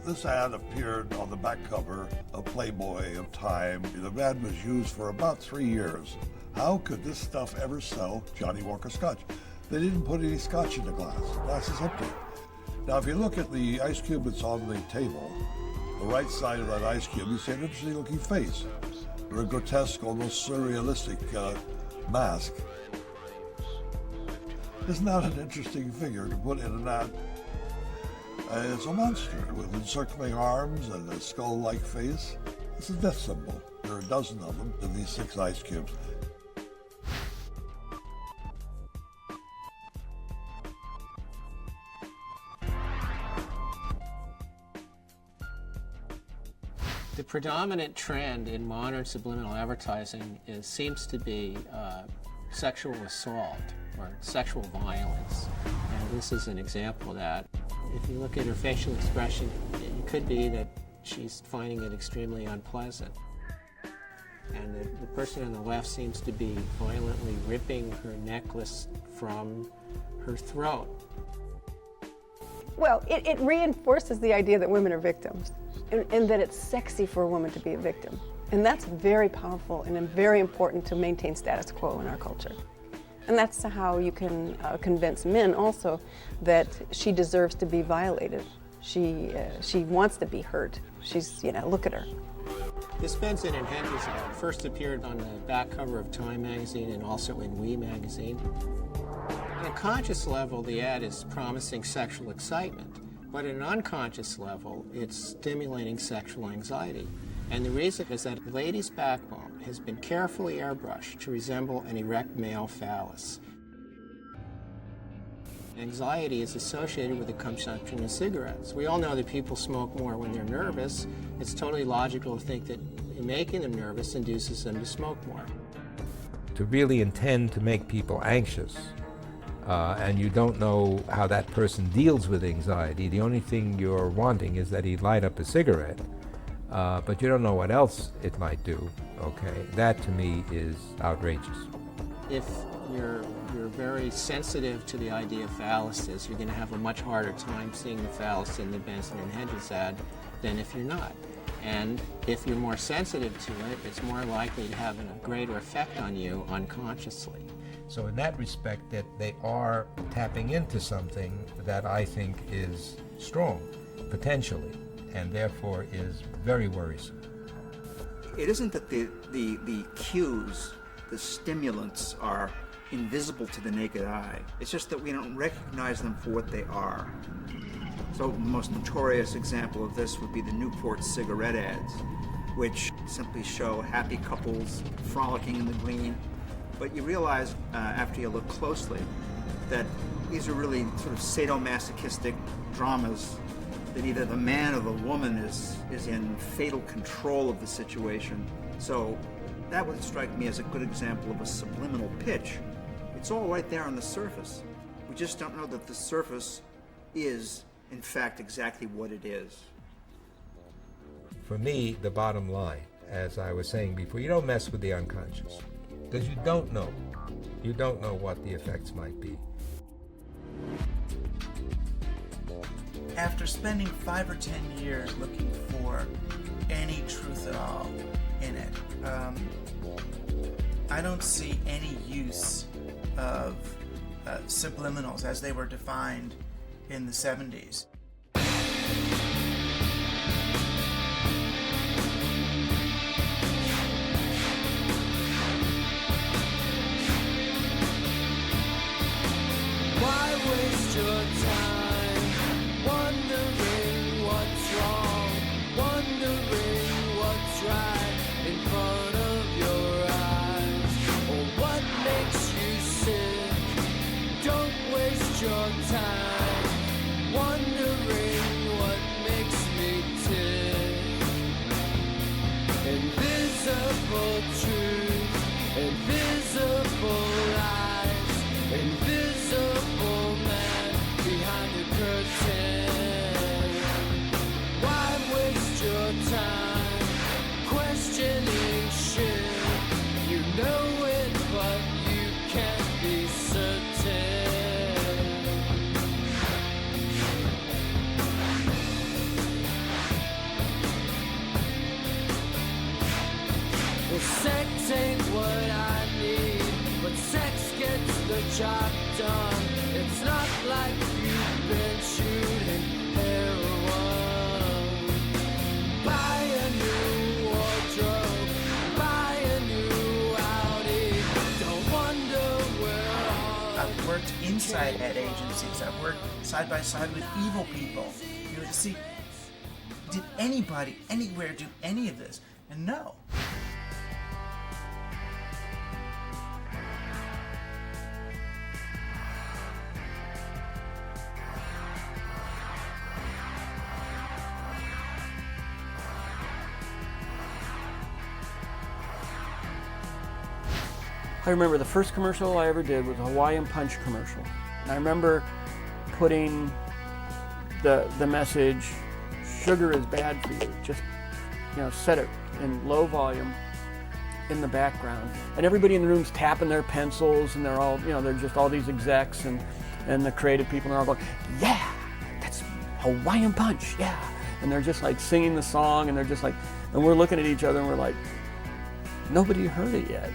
This ad appeared on the back cover of Playboy, of Time. The ad was used for about 3 years. How could this stuff ever sell Johnny Walker Scotch? They didn't put any scotch in the glass. The glass is empty. Now, if you look at the ice cube that's on the table, the right side of that ice cube, you see an interesting looking face, or a grotesque, almost surrealistic mask. Isn't that an interesting figure to put in an ad? It's a monster with encircling arms and a skull-like face. It's a death symbol. There are a dozen of them in these 6 ice cubes. The predominant trend in modern subliminal advertising seems to be sexual assault or sexual violence. And this is an example of that. If you look at her facial expression, it could be that she's finding it extremely unpleasant. And the person on the left seems to be violently ripping her necklace from her throat. Well, it reinforces the idea that women are victims and that it's sexy for a woman to be a victim. And that's very powerful and very important to maintain status quo in our culture. And that's how you can convince men also that she deserves to be violated. She wants to be hurt. She's, look at her. This Benson and Hedges ad first appeared on the back cover of Time magazine and also in We magazine. On a conscious level, the ad is promising sexual excitement, but at an unconscious level, it's stimulating sexual anxiety. And the reason is that the lady's backbone has been carefully airbrushed to resemble an erect male phallus. Anxiety is associated with the consumption of cigarettes. We all know that people smoke more when they're nervous. It's totally logical to think that making them nervous induces them to smoke more. To really intend to make people anxious, and you don't know how that person deals with anxiety, the only thing you're wanting is that he light up a cigarette, but you don't know what else it might do, okay? That to me is outrageous. If you're very sensitive to the idea of phalluses, you're going to have a much harder time seeing the phallus in the Benson and Hedges ad than if you're not. And if you're more sensitive to it, it's more likely to have a greater effect on you unconsciously. So in that respect, that they are tapping into something that I think is strong, potentially, and therefore is very worrisome. It isn't that the cues, the stimulants, are invisible to the naked eye. It's just that we don't recognize them for what they are. So the most notorious example of this would be the Newport cigarette ads, which simply show happy couples frolicking in the green. But you realize after you look closely that these are really sort of sadomasochistic dramas that either the man or the woman is in fatal control of the situation. So that would strike me as a good example of a subliminal pitch. It's all right there on the surface. We just don't know that the surface is, in fact, exactly what it is. For me, the bottom line, as I was saying before, you don't mess with the unconscious, because you don't know. You don't know what the effects might be. After spending 5 or 10 years looking for any truth at all in it, I don't see any use of subliminals as they were defined in the 70s. Why waste your time wondering what's wrong, wondering what's right in front of your eyes, or what makes you sick? Don't waste your time wondering what makes me tick. Invisible truth, invisible lies, invisible man behind the curtain. Why waste your time questioning shit? You know it, but you can't be certain. Well, sex ain't what I need, but sex gets the job done. It's not like you've been shooting heroin. Buy a new wardrobe, buy a new Audi. Don't wonder where all I've worked inside ad agencies. I've worked side by side with evil people. You know, to see, did anybody anywhere do any of this? And no. I remember the first commercial I ever did was a Hawaiian Punch commercial. And I remember putting the message, sugar is bad for you. Just, set it in low volume in the background. And everybody in the room's tapping their pencils, and they're all, they're just all these execs and the creative people, and they're all going, yeah, that's Hawaiian Punch, yeah. And they're just like singing the song, and they're just like, and we're looking at each other and we're like, nobody heard it yet.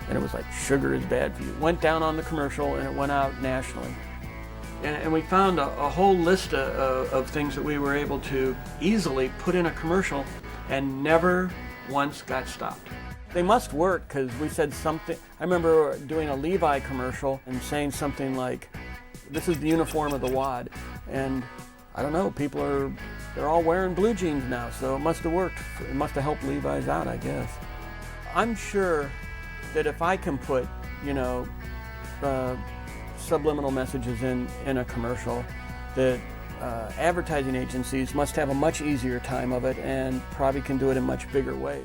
And it was like, sugar is bad for you. Went down on the commercial, and it went out nationally. And we found a whole list of things that we were able to easily put in a commercial and never once got stopped. They must work, because we said something. I remember doing a Levi commercial and saying something like, this is the uniform of the WAD. And I don't know, they're all wearing blue jeans now, so it must have worked. It must have helped Levi's out, I guess. I'm sure that if I can put, subliminal messages in a commercial, that advertising agencies must have a much easier time of it and probably can do it in much bigger ways.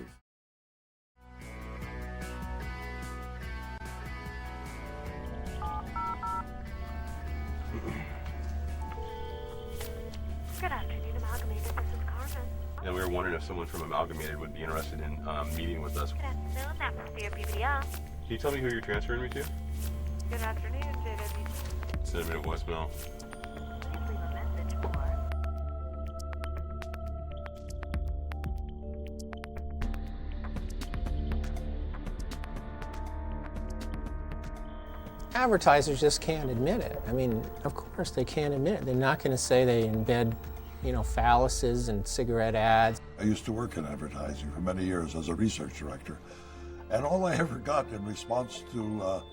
Good afternoon, Amalgamated. This is Carmen. And we were wondering if someone from Amalgamated would be interested in meeting with us. Good afternoon, that must be a BBL. Can you tell me who you're transferring me to? Good afternoon, JW. Send me a voicemail. Please leave a message for... Advertisers just can't admit it. I mean, of course they can't admit it. They're not going to say they embed, phalluses and cigarette ads. I used to work in advertising for many years as a research director, and all I ever got in response to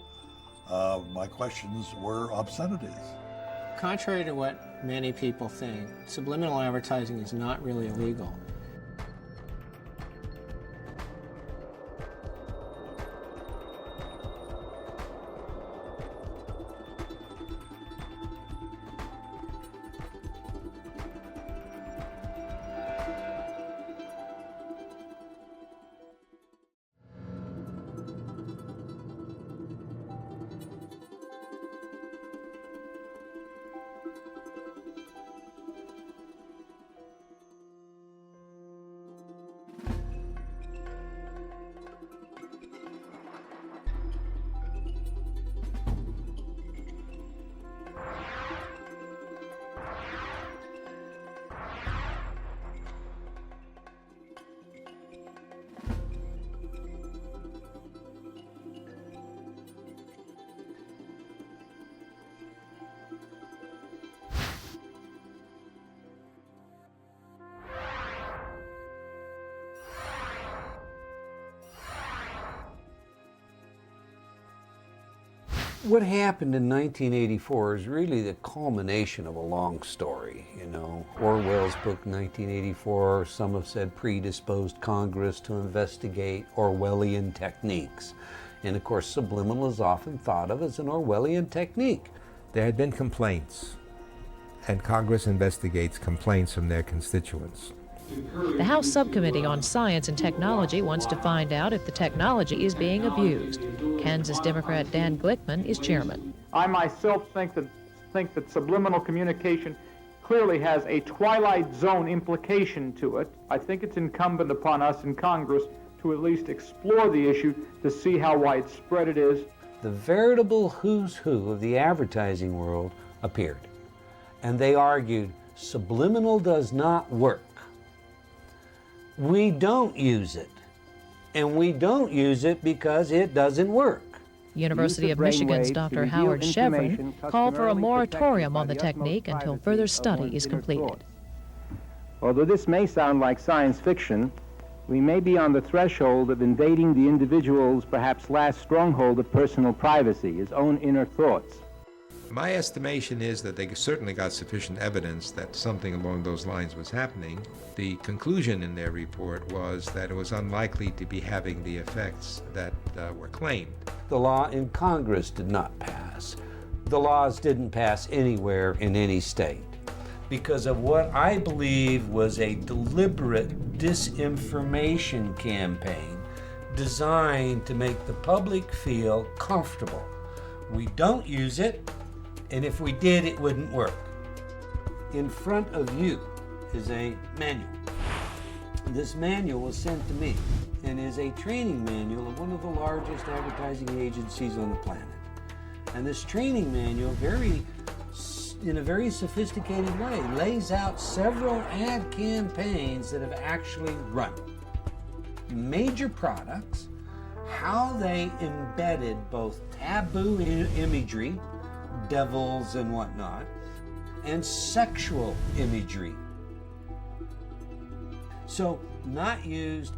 my questions were obscenities. Contrary to what many people think, subliminal advertising is not really illegal. What happened in 1984 is really the culmination of a long story. You know, Orwell's book 1984, some have said, predisposed Congress to investigate Orwellian techniques. And of course, subliminal is often thought of as an Orwellian technique. There had been complaints, and Congress investigates complaints from their constituents. The House Subcommittee on Science and Technology wants to find out if the technology is being abused. Kansas Democrat Dan Glickman is chairman. I myself think that subliminal communication clearly has a twilight zone implication to it. I think it's incumbent upon us in Congress to at least explore the issue to see how widespread it is. The veritable who's who of the advertising world appeared, and they argued subliminal does not work. We don't use it, and we don't use it because it doesn't work. University of Michigan's Dr. Howard Chevron called for a moratorium on the technique until further study is completed. Although this may sound like science fiction, we may be on the threshold of invading the individual's perhaps last stronghold of personal privacy, his own inner thoughts. My estimation is that they certainly got sufficient evidence that something along those lines was happening. The conclusion in their report was that it was unlikely to be having the effects that were claimed. The law in Congress did not pass. The laws didn't pass anywhere in any state because of what I believe was a deliberate disinformation campaign designed to make the public feel comfortable. We don't use it, and if we did, it wouldn't work. In front of you is a manual. This manual was sent to me and is a training manual of one of the largest advertising agencies on the planet. And this training manual, in a very sophisticated way, lays out several ad campaigns that have actually run. Major products, how they embedded both taboo imagery, devils and whatnot, and sexual imagery. So not used,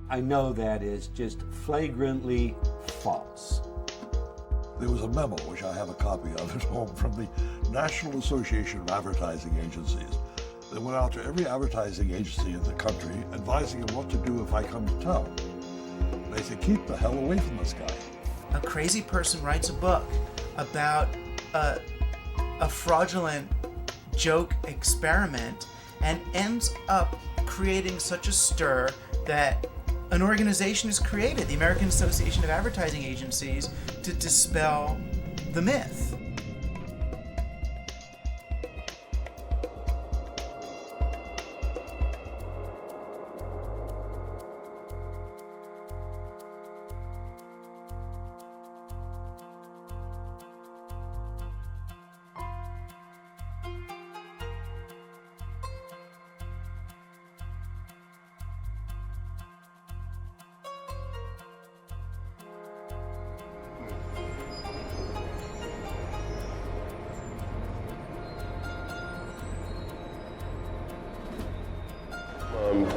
I know that is just flagrantly false. There was a memo, which I have a copy of at home, from the National Association of Advertising Agencies that went out to every advertising agency in the country advising them what to do if I come to town. They said, keep the hell away from this guy. A crazy person writes a book about a fraudulent joke experiment and ends up creating such a stir that an organization is created, the American Association of Advertising Agencies, to dispel the myth.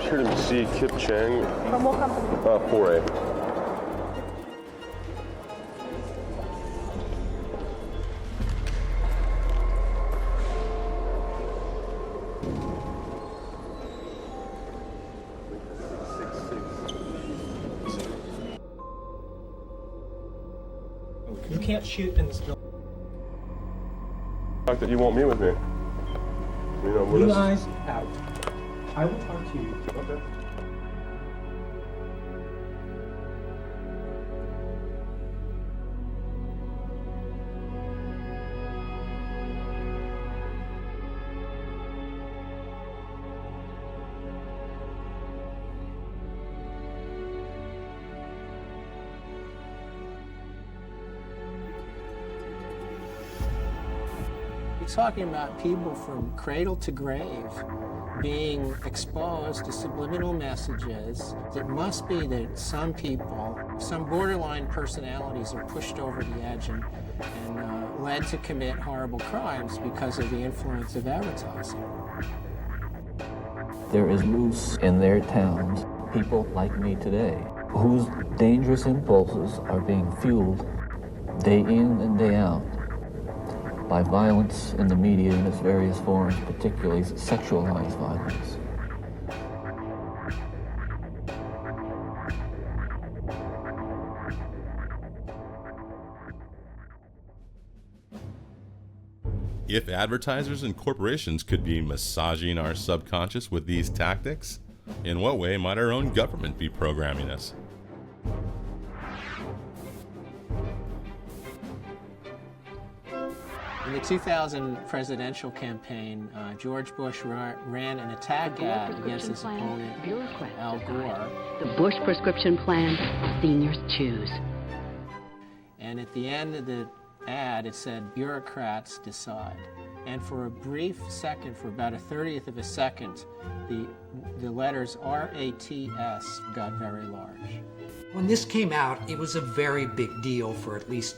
Here to see Kip Chang. From what company? 4A. You can't shoot in this building. The fact that you want me with me. You know, Blue eyes out. I will talk to you. Okay. You're talking about people from cradle to grave being exposed to subliminal messages. It must be that some people, some borderline personalities are pushed over the edge and led to commit horrible crimes because of the influence of advertising. There is loose in their towns people like me today whose dangerous impulses are being fueled day in and day out, by violence in the media in its various forms, particularly sexualized violence. If advertisers and corporations could be massaging our subconscious with these tactics, in what way might our own government be programming us? In the 2000 presidential campaign, George Bush ran an attack ad against his opponent, Al Gore. The Bush prescription plan, seniors choose. And at the end of the ad, it said, bureaucrats decide. And for a brief second, for about a 30th of a second, the letters RATS got very large. When this came out, it was a very big deal for at least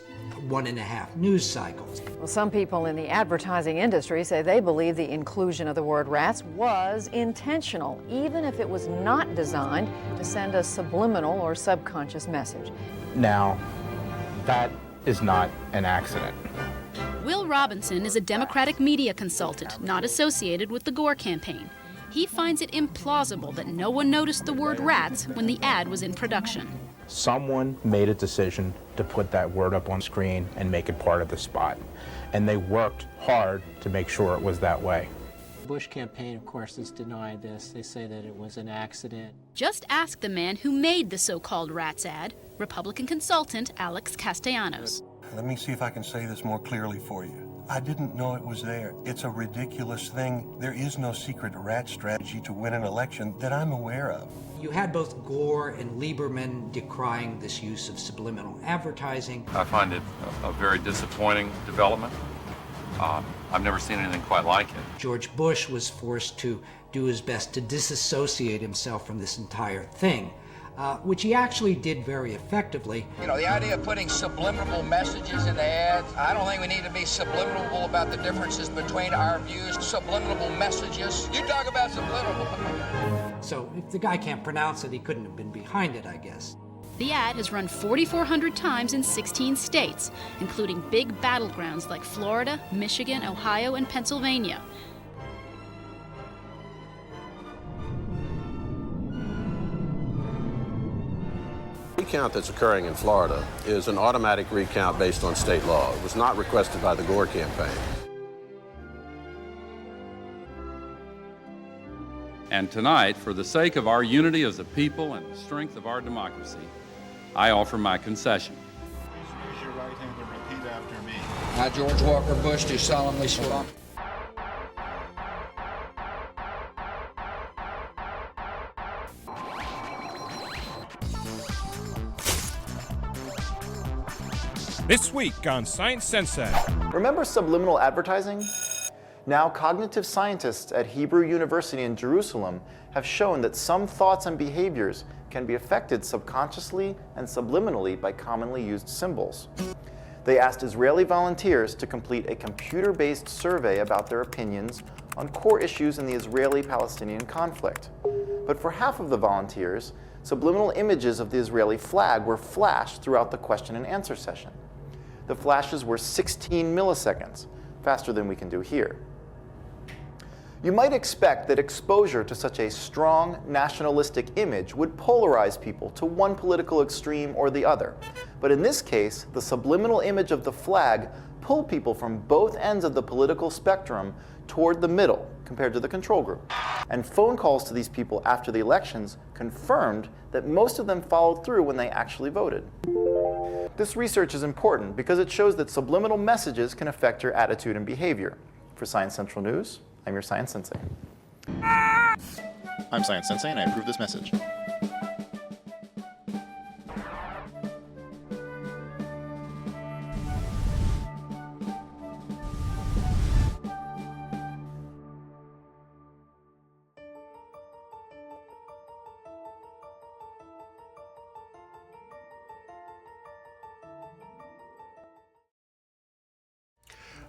1.5 news cycles. Well, some people in the advertising industry say they believe the inclusion of the word rats was intentional, even if it was not designed to send a subliminal or subconscious message. Now, that is not an accident. Will Robinson is a Democratic media consultant not associated with the Gore campaign. He finds it implausible that no one noticed the word rats when the ad was in production. Someone made a decision to put that word up on screen and make it part of the spot. And they worked hard to make sure it was that way. The Bush campaign, of course, has denied this. They say that it was an accident. Just ask the man who made the so-called rats ad, Republican consultant Alex Castellanos. Let me see if I can say this more clearly for you. I didn't know it was there. It's a ridiculous thing. There is no secret rat strategy to win an election that I'm aware of. You had both Gore and Lieberman decrying this use of subliminal advertising. I find it a very disappointing development. I've never seen anything quite like it. George Bush was forced to do his best to disassociate himself from this entire thing, which he actually did very effectively. You know, the idea of putting subliminal messages in the ads, I don't think we need to be subliminal about the differences between our views. Subliminal messages. You talk about subliminal. So if the guy can't pronounce it, he couldn't have been behind it, I guess. The ad has run 4,400 times in 16 states, including big battlegrounds like Florida, Michigan, Ohio, and Pennsylvania. The recount that's occurring in Florida is an automatic recount based on state law. It was not requested by the Gore campaign. And tonight, for the sake of our unity as a people and the strength of our democracy, I offer my concession. Please raise your right hand and repeat after me. I, George Walker Bush, do solemnly swear. This week on Science Sensei. Remember subliminal advertising? Now, cognitive scientists at Hebrew University in Jerusalem have shown that some thoughts and behaviors can be affected subconsciously and subliminally by commonly used symbols. They asked Israeli volunteers to complete a computer-based survey about their opinions on core issues in the Israeli-Palestinian conflict. But for half of the volunteers, subliminal images of the Israeli flag were flashed throughout the question and answer session. The flashes were 16 milliseconds, faster than we can do here. You might expect that exposure to such a strong nationalistic image would polarize people to one political extreme or the other. But in this case, the subliminal image of the flag pulled people from both ends of the political spectrum toward the middle compared to the control group. And phone calls to these people after the elections confirmed that most of them followed through when they actually voted. This research is important because it shows that subliminal messages can affect your attitude and behavior. For Science Central News, I'm your Science Sensei. I'm Science Sensei and I approve this message.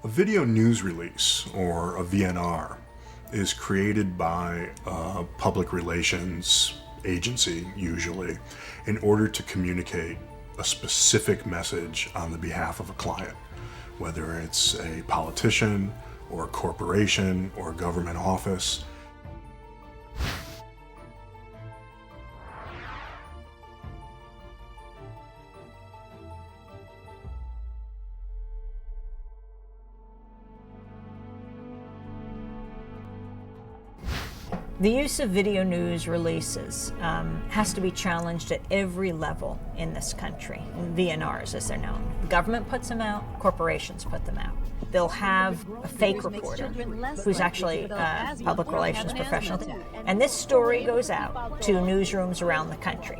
A video news release, or a VNR, is created by a public relations agency, usually, in order to communicate a specific message on the behalf of a client, whether it's a politician or a corporation or a government office. The use of video news releases has to be challenged at every level in this country, VNRs as they're known. The government puts them out, corporations put them out. They'll have a fake reporter who's actually a public relations professional. And this story goes out to newsrooms around the country.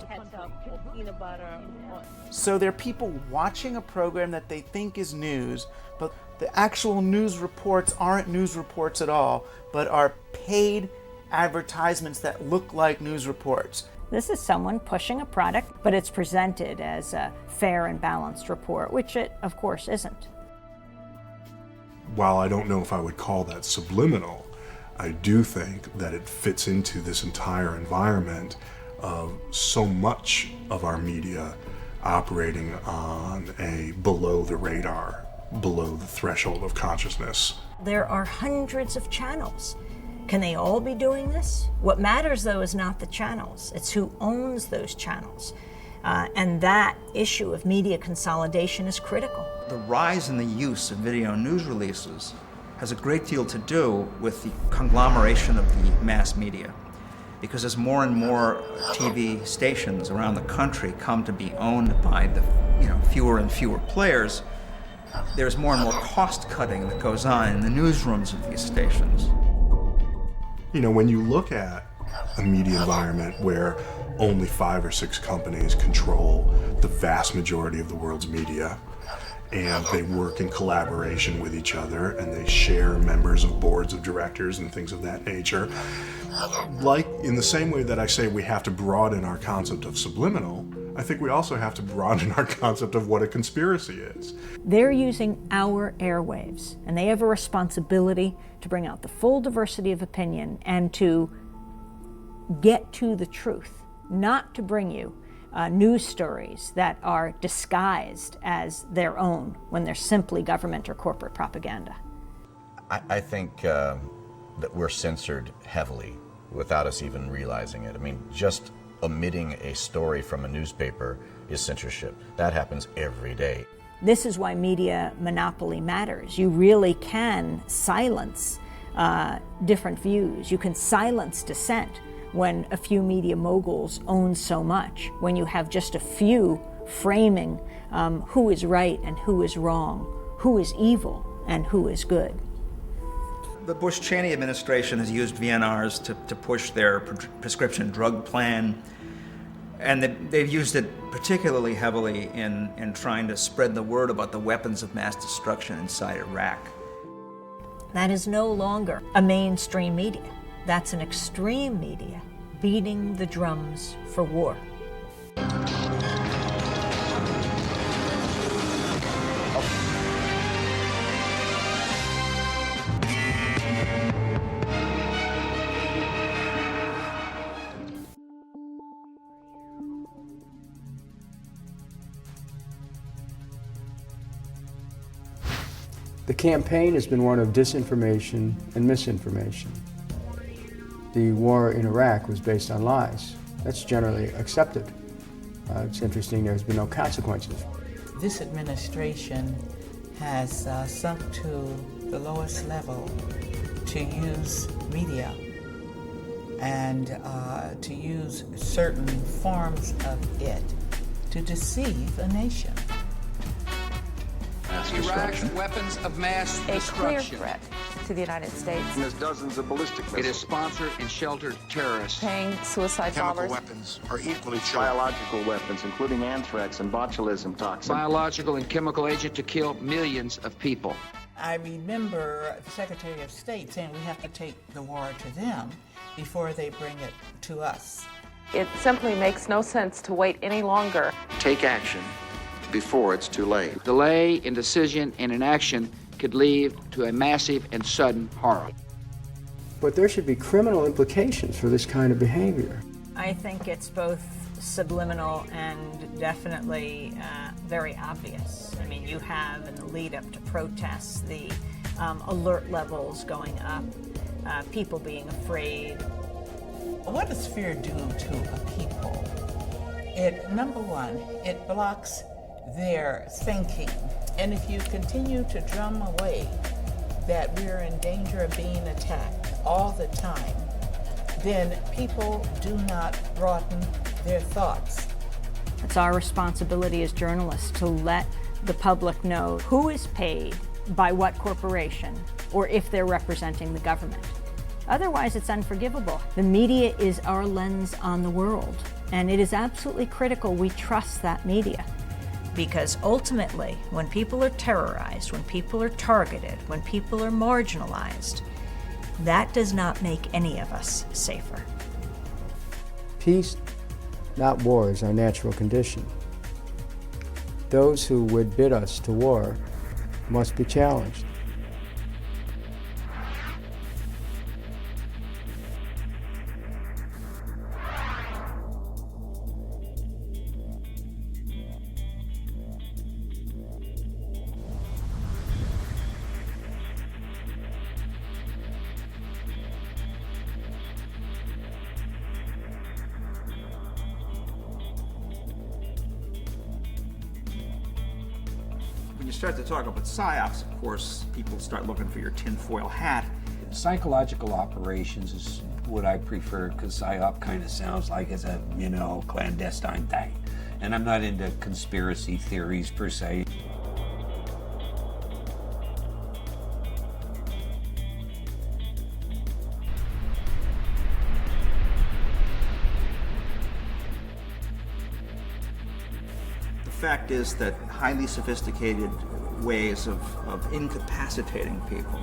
So there are people watching a program that they think is news, but the actual news reports aren't news reports at all, but are paid advertisements that look like news reports. This is someone pushing a product, but it's presented as a fair and balanced report, which it, of course, isn't. While I don't know if I would call that subliminal, I do think that it fits into this entire environment of so much of our media operating on a below the radar, below the threshold of consciousness. There are hundreds of channels. Can they all be doing this? What matters, though, is not the channels. It's who owns those channels. And that issue of media consolidation is critical. The rise in the use of video news releases has a great deal to do with the conglomeration of the mass media. Because as more and more TV stations around the country come to be owned by the fewer and fewer players, there's more and more cost cutting that goes on in the newsrooms of these stations. You know, when you look at a media environment where only 5 or 6 companies control the vast majority of the world's media, and they work in collaboration with each other, and they share members of boards of directors and things of that nature, like in the same way that I say we have to broaden our concept of subliminal, I think we also have to broaden our concept of what a conspiracy is. They're using our airwaves, and they have a responsibility to bring out the full diversity of opinion and to get to the truth, not to bring you news stories that are disguised as their own when they're simply government or corporate propaganda. I think that we're censored heavily without us even realizing it. I mean, just omitting a story from a newspaper is censorship. That happens every day. This is why media monopoly matters. You really can silence different views. You can silence dissent when a few media moguls own so much, when you have just a few framing who is right and who is wrong, who is evil and who is good. The Bush-Cheney administration has used VNRs to push their prescription drug plan, and they've used it particularly heavily in trying to spread the word about the weapons of mass destruction inside Iraq. That is no longer a mainstream media. That's an extreme media beating the drums for war. The campaign has been one of disinformation and misinformation. The war in Iraq was based on lies. That's generally accepted. It's interesting there's been no consequences. This administration has sunk to the lowest level to use media and to use certain forms of it to deceive a nation. Iraq's weapons of mass destruction. A clear threat to the United States. There's dozens of ballistic missiles. It has sponsored and sheltered terrorists. Paying suicide bombers. Chemical weapons are equally true. Biological weapons, including anthrax and botulism toxin. Biological and chemical agent to kill millions of people. I remember the Secretary of State saying we have to take the war to them before they bring it to us. It simply makes no sense to wait any longer. Take action before it's too late. Delay in decision and inaction could lead to a massive and sudden horror. But there should be criminal implications for this kind of behavior. I think it's both subliminal and definitely very obvious. I mean, you have in the lead up to protests the alert levels going up, people being afraid. What does fear do to a people? Number one, it blocks their thinking. And if you continue to drum away that we're in danger of being attacked all the time, then people do not broaden their thoughts. It's our responsibility as journalists to let the public know who is paid by what corporation, or if they're representing the government. Otherwise, it's unforgivable. The media is our lens on the world, and it is absolutely critical we trust that media. Because ultimately, when people are terrorized, when people are targeted, when people are marginalized, that does not make any of us safer. Peace, not war, is our natural condition. Those who would bid us to war must be challenged. When you start to talk about psyops, of course, people start looking for your tinfoil hat. Psychological operations is what I prefer, because psyop kind of sounds like it's a, clandestine thing. And I'm not into conspiracy theories per se. The fact is that highly sophisticated ways of incapacitating people,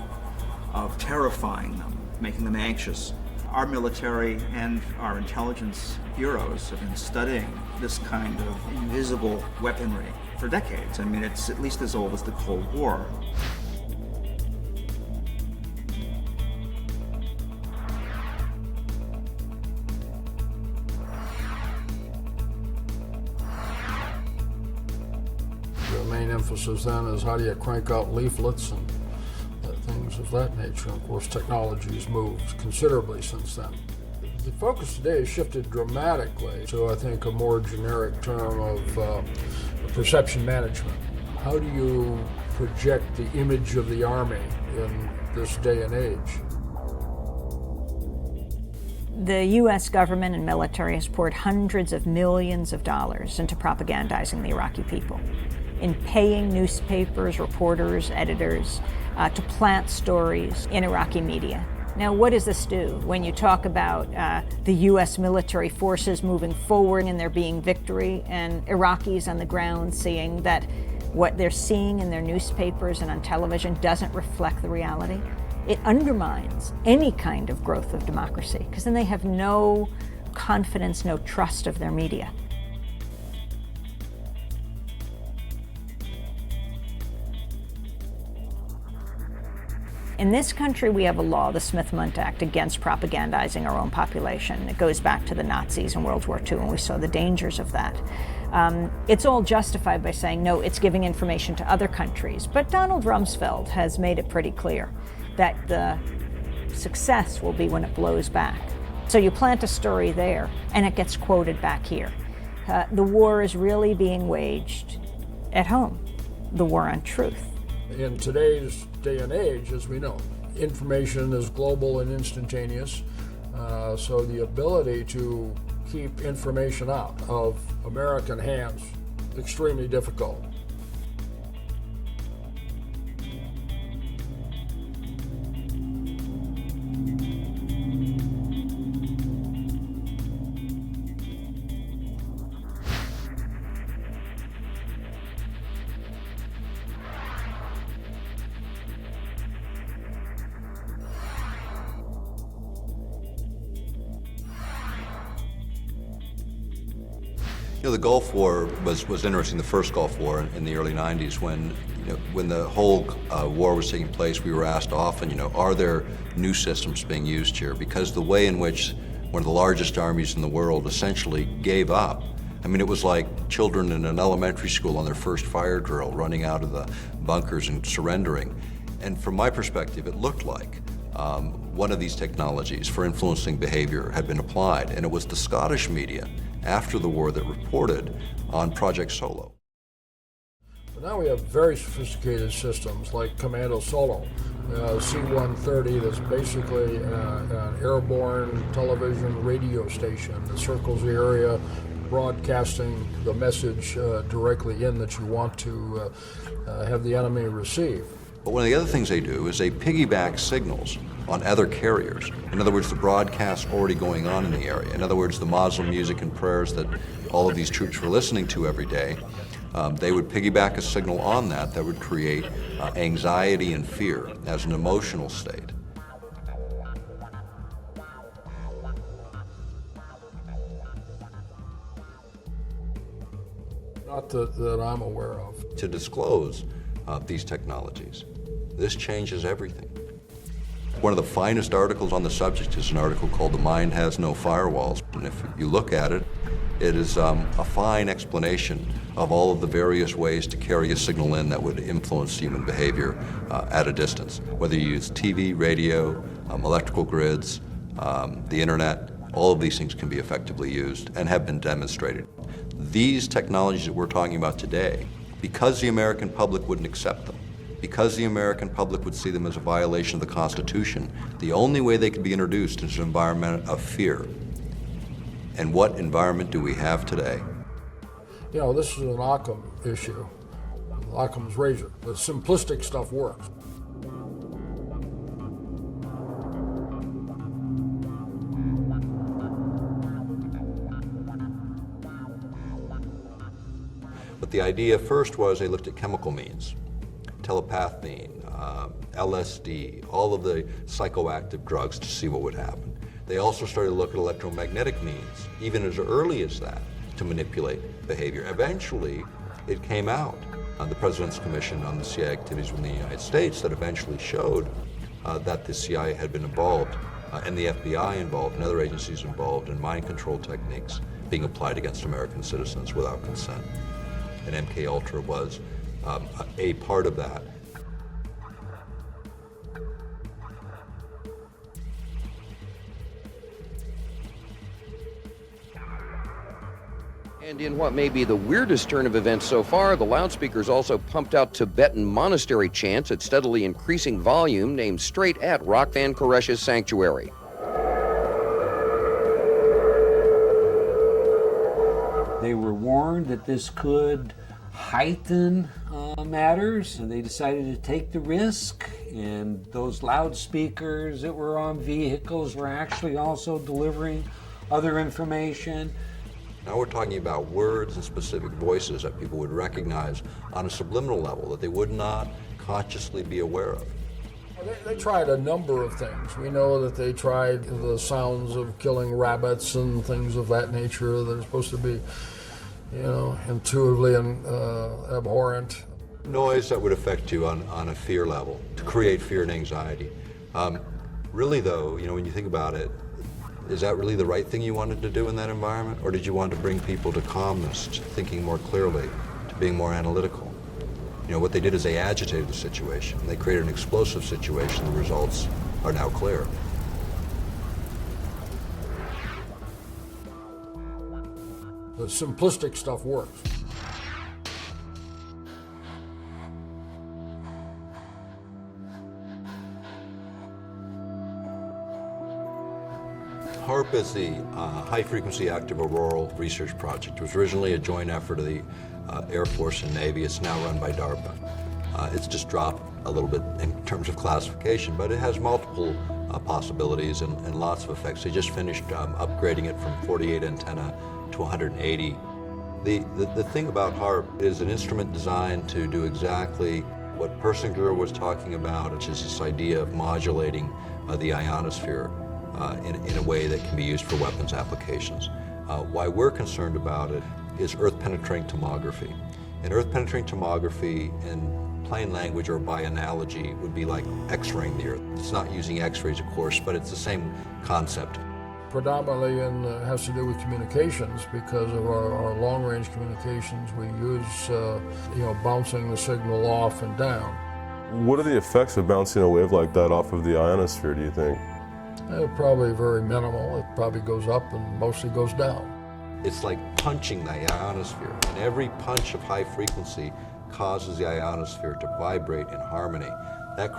of terrifying them, making them anxious. Our military and our intelligence bureaus have been studying this kind of invisible weaponry for decades. I mean, it's at least as old as the Cold War. The main emphasis then is how do you crank out leaflets and things of that nature. And of course, technology has moved considerably since then. The focus today has shifted dramatically to, I think, a more generic term of perception management. How do you project the image of the Army in this day and age? The U.S. government and military has poured hundreds of millions of dollars into propagandizing the Iraqi people, in paying newspapers, reporters, editors to plant stories in Iraqi media. Now, what does this do? When you talk about the U.S. military forces moving forward and there being victory, and Iraqis on the ground seeing that what they're seeing in their newspapers and on television doesn't reflect the reality, it undermines any kind of growth of democracy, because then they have no confidence, no trust of their media. In this country, we have a law, the Smith-Mundt Act, against propagandizing our own population. It goes back to the Nazis in World War II, and we saw the dangers of that. It's all justified by saying, no, it's giving information to other countries. But Donald Rumsfeld has made it pretty clear that the success will be when it blows back. So you plant a story there, and it gets quoted back here. The war is really being waged at home, the war on truth. In today's day and age, as we know, information is global and instantaneous, so the ability to keep information out of American hands extremely difficult. The Gulf War was interesting. The first Gulf War in the early '90s, when the whole war was taking place, we were asked often, are there new systems being used here? Because the way in which one of the largest armies in the world, essentially gave up. I mean, it was like children in an elementary school on their first fire drill, running out of the bunkers and surrendering. And from my perspective, it looked like one of these technologies for influencing behavior had been applied, and it was the Scottish media after the war that reported on Project Solo. But now we have very sophisticated systems like Commando Solo, C-130, that's basically an airborne television radio station that circles the area, broadcasting the message directly in that you want to have the enemy receive. But one of the other things they do is they piggyback signals on other carriers. In other words, the broadcasts already going on in the area. In other words, the Muslim music and prayers that all of these troops were listening to every day, they would piggyback a signal on that would create anxiety and fear as an emotional state. Not that I'm aware of. To disclose these technologies, this changes everything. One of the finest articles on the subject is an article called "The Mind Has No Firewalls." And if you look at it, it is a fine explanation of all of the various ways to carry a signal in that would influence human behavior at a distance. Whether you use TV, radio, electrical grids, the internet, all of these things can be effectively used and have been demonstrated. These technologies that we're talking about today, because the American public wouldn't accept them, because the American public would see them as a violation of the Constitution, the only way they could be introduced is an environment of fear. And what environment do we have today? You know, this is an Occam issue, Occam's razor. The simplistic stuff works. But the idea first was they looked at chemical means, telepathine, LSD, all of the psychoactive drugs to see what would happen. They also started to look at electromagnetic means, even as early as that, to manipulate behavior. Eventually, it came out on the President's Commission on the CIA activities within the United States that eventually showed that the CIA had been involved, and the FBI involved, and other agencies involved in mind control techniques being applied against American citizens without consent. And MKUltra was a part of that. And in what may be the weirdest turn of events so far, the loudspeakers also pumped out Tibetan monastery chants at steadily increasing volume aimed straight at Rockvan Koresh's sanctuary. They were warned that this could heighten matters, and they decided to take the risk, and those loudspeakers that were on vehicles were actually also delivering other information. Now we're talking about words and specific voices that people would recognize on a subliminal level that they would not consciously be aware of. They tried a number of things. We know that they tried the sounds of killing rabbits and things of that nature that are supposed to be, you know, intuitively abhorrent. Noise that would affect you on a fear level, to create fear and anxiety. Really though, you know, when you think about it, is that really the right thing you wanted to do in that environment? Or did you want to bring people to calmness, to thinking more clearly, to being more analytical? You know, what they did is they agitated the situation. They created an explosive situation. The results are now clear. The simplistic stuff works. HAARP is the High-Frequency Active Auroral Research Project. It was originally a joint effort of the Air Force and Navy. It's now run by DARPA. It's just dropped a little bit in terms of classification, but it has multiple possibilities and lots of effects. They just finished upgrading it from 48 antenna to 180. The thing about HAARP is an instrument designed to do exactly what Persinger was talking about, which is this idea of modulating the ionosphere in a way that can be used for weapons applications. Why we're concerned about it is earth-penetrating tomography. And earth-penetrating tomography, in plain language or by analogy, would be like X-raying the Earth. It's not using X-rays, of course, but it's the same concept. predominantly has to do with communications. Because of our long-range communications, we use bouncing the signal off and down. What are the effects of bouncing a wave like that off of the ionosphere, do you think? Probably very minimal. It probably goes up and mostly goes down. It's like punching the ionosphere, and every punch of high frequency causes the ionosphere to vibrate in harmony. That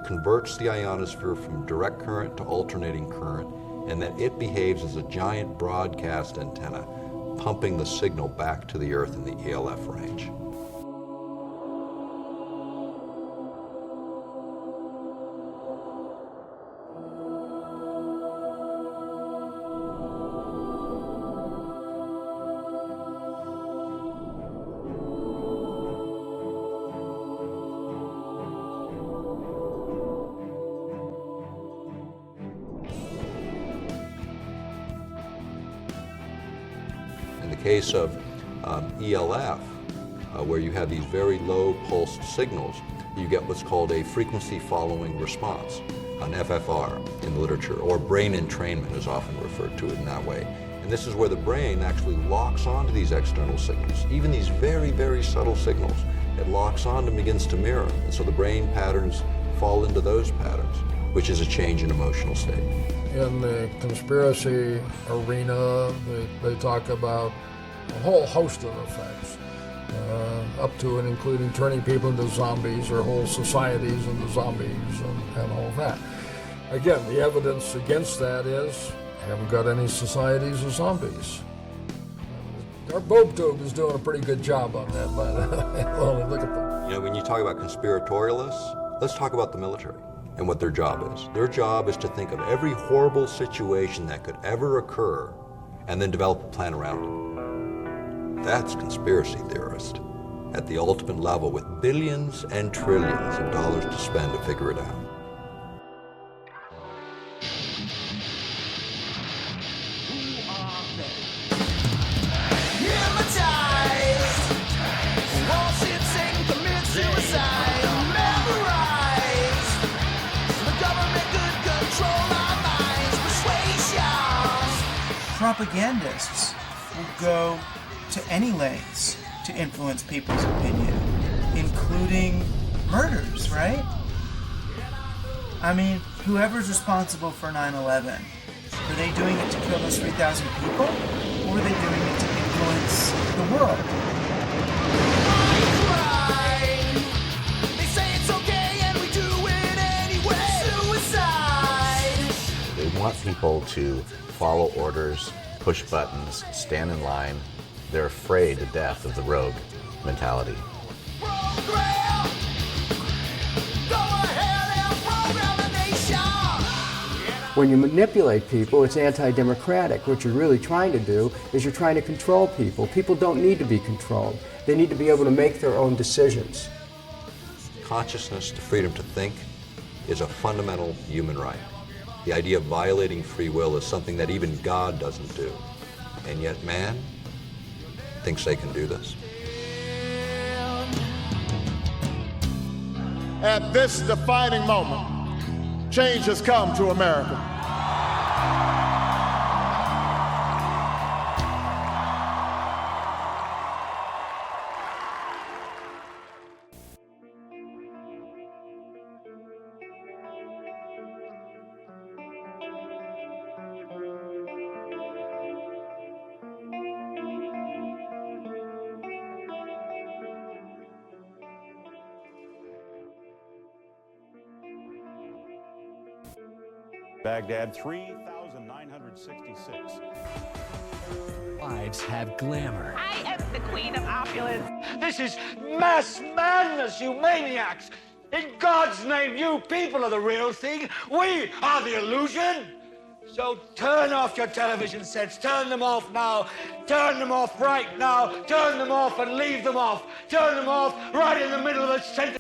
converts the ionosphere from direct current to alternating current, and then it behaves as a giant broadcast antenna, pumping the signal back to the Earth in the ELF range. In the case of ELF, where you have these very low pulsed signals, you get what's called a frequency following response, an FFR in the literature, or brain entrainment is often referred to it in that way. And this is where the brain actually locks onto these external signals, even these very, very subtle signals. It locks on and begins to mirror. And so the brain patterns fall into those patterns, which is a change in emotional state. In the conspiracy arena, they talk about a whole host of effects, up to and including turning people into zombies or whole societies into zombies and all that. Again, the evidence against that is we haven't got any societies of zombies. Our Bob Tube is doing a pretty good job on that, by the way. Look at them. When you talk about conspiratorialists, let's talk about the military and what their job is. Their job is to think of every horrible situation that could ever occur and then develop a plan around it. That's conspiracy theorist at the ultimate level, with billions and trillions of dollars to spend to figure it out. Propagandists will go to any lengths to influence people's opinion, including murders, right? I mean, whoever's responsible for 9/11, are they doing it to kill those 3,000 people, or are they doing it to influence the world? They want people to follow orders, push buttons, stand in line. They're afraid to death of the rogue mentality. When you manipulate people, it's anti-democratic. What you're really trying to do is you're trying to control people. People don't need to be controlled. They need to be able to make their own decisions. Consciousness, the freedom to think, is a fundamental human right. The idea of violating free will is something that even God doesn't do. And yet man thinks they can do this. At this defining moment, change has come to America. Baghdad, 3,966. Lives have glamour. I am the queen of opulence. This is mass madness, you maniacs! In God's name, you people are the real thing. We are the illusion. So turn off your television sets. Turn them off now. Turn them off right now. Turn them off and leave them off. Turn them off right in the middle of the sentence.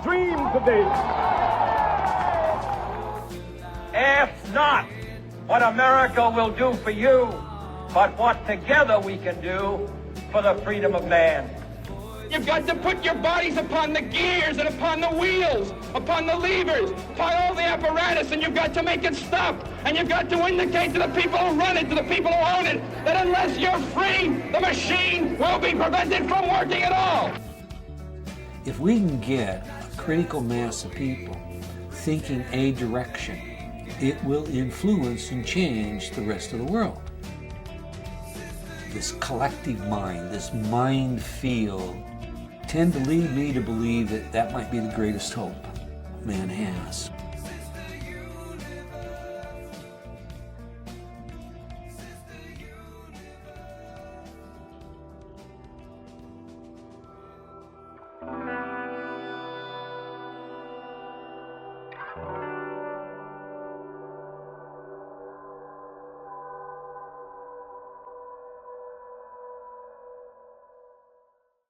dreams of these. Ask not what America will do for you, but what together we can do for the freedom of man. You've got to put your bodies upon the gears and upon the wheels, upon the levers, upon all the apparatus, and you've got to make it stop. And you've got to indicate to the people who run it, to the people who own it, that unless you're free, the machine will be prevented from working at all. If we can get a critical mass of people thinking a direction, it will influence and change the rest of the world. This collective mind, this mind field, tend to lead me to believe that that might be the greatest hope man has.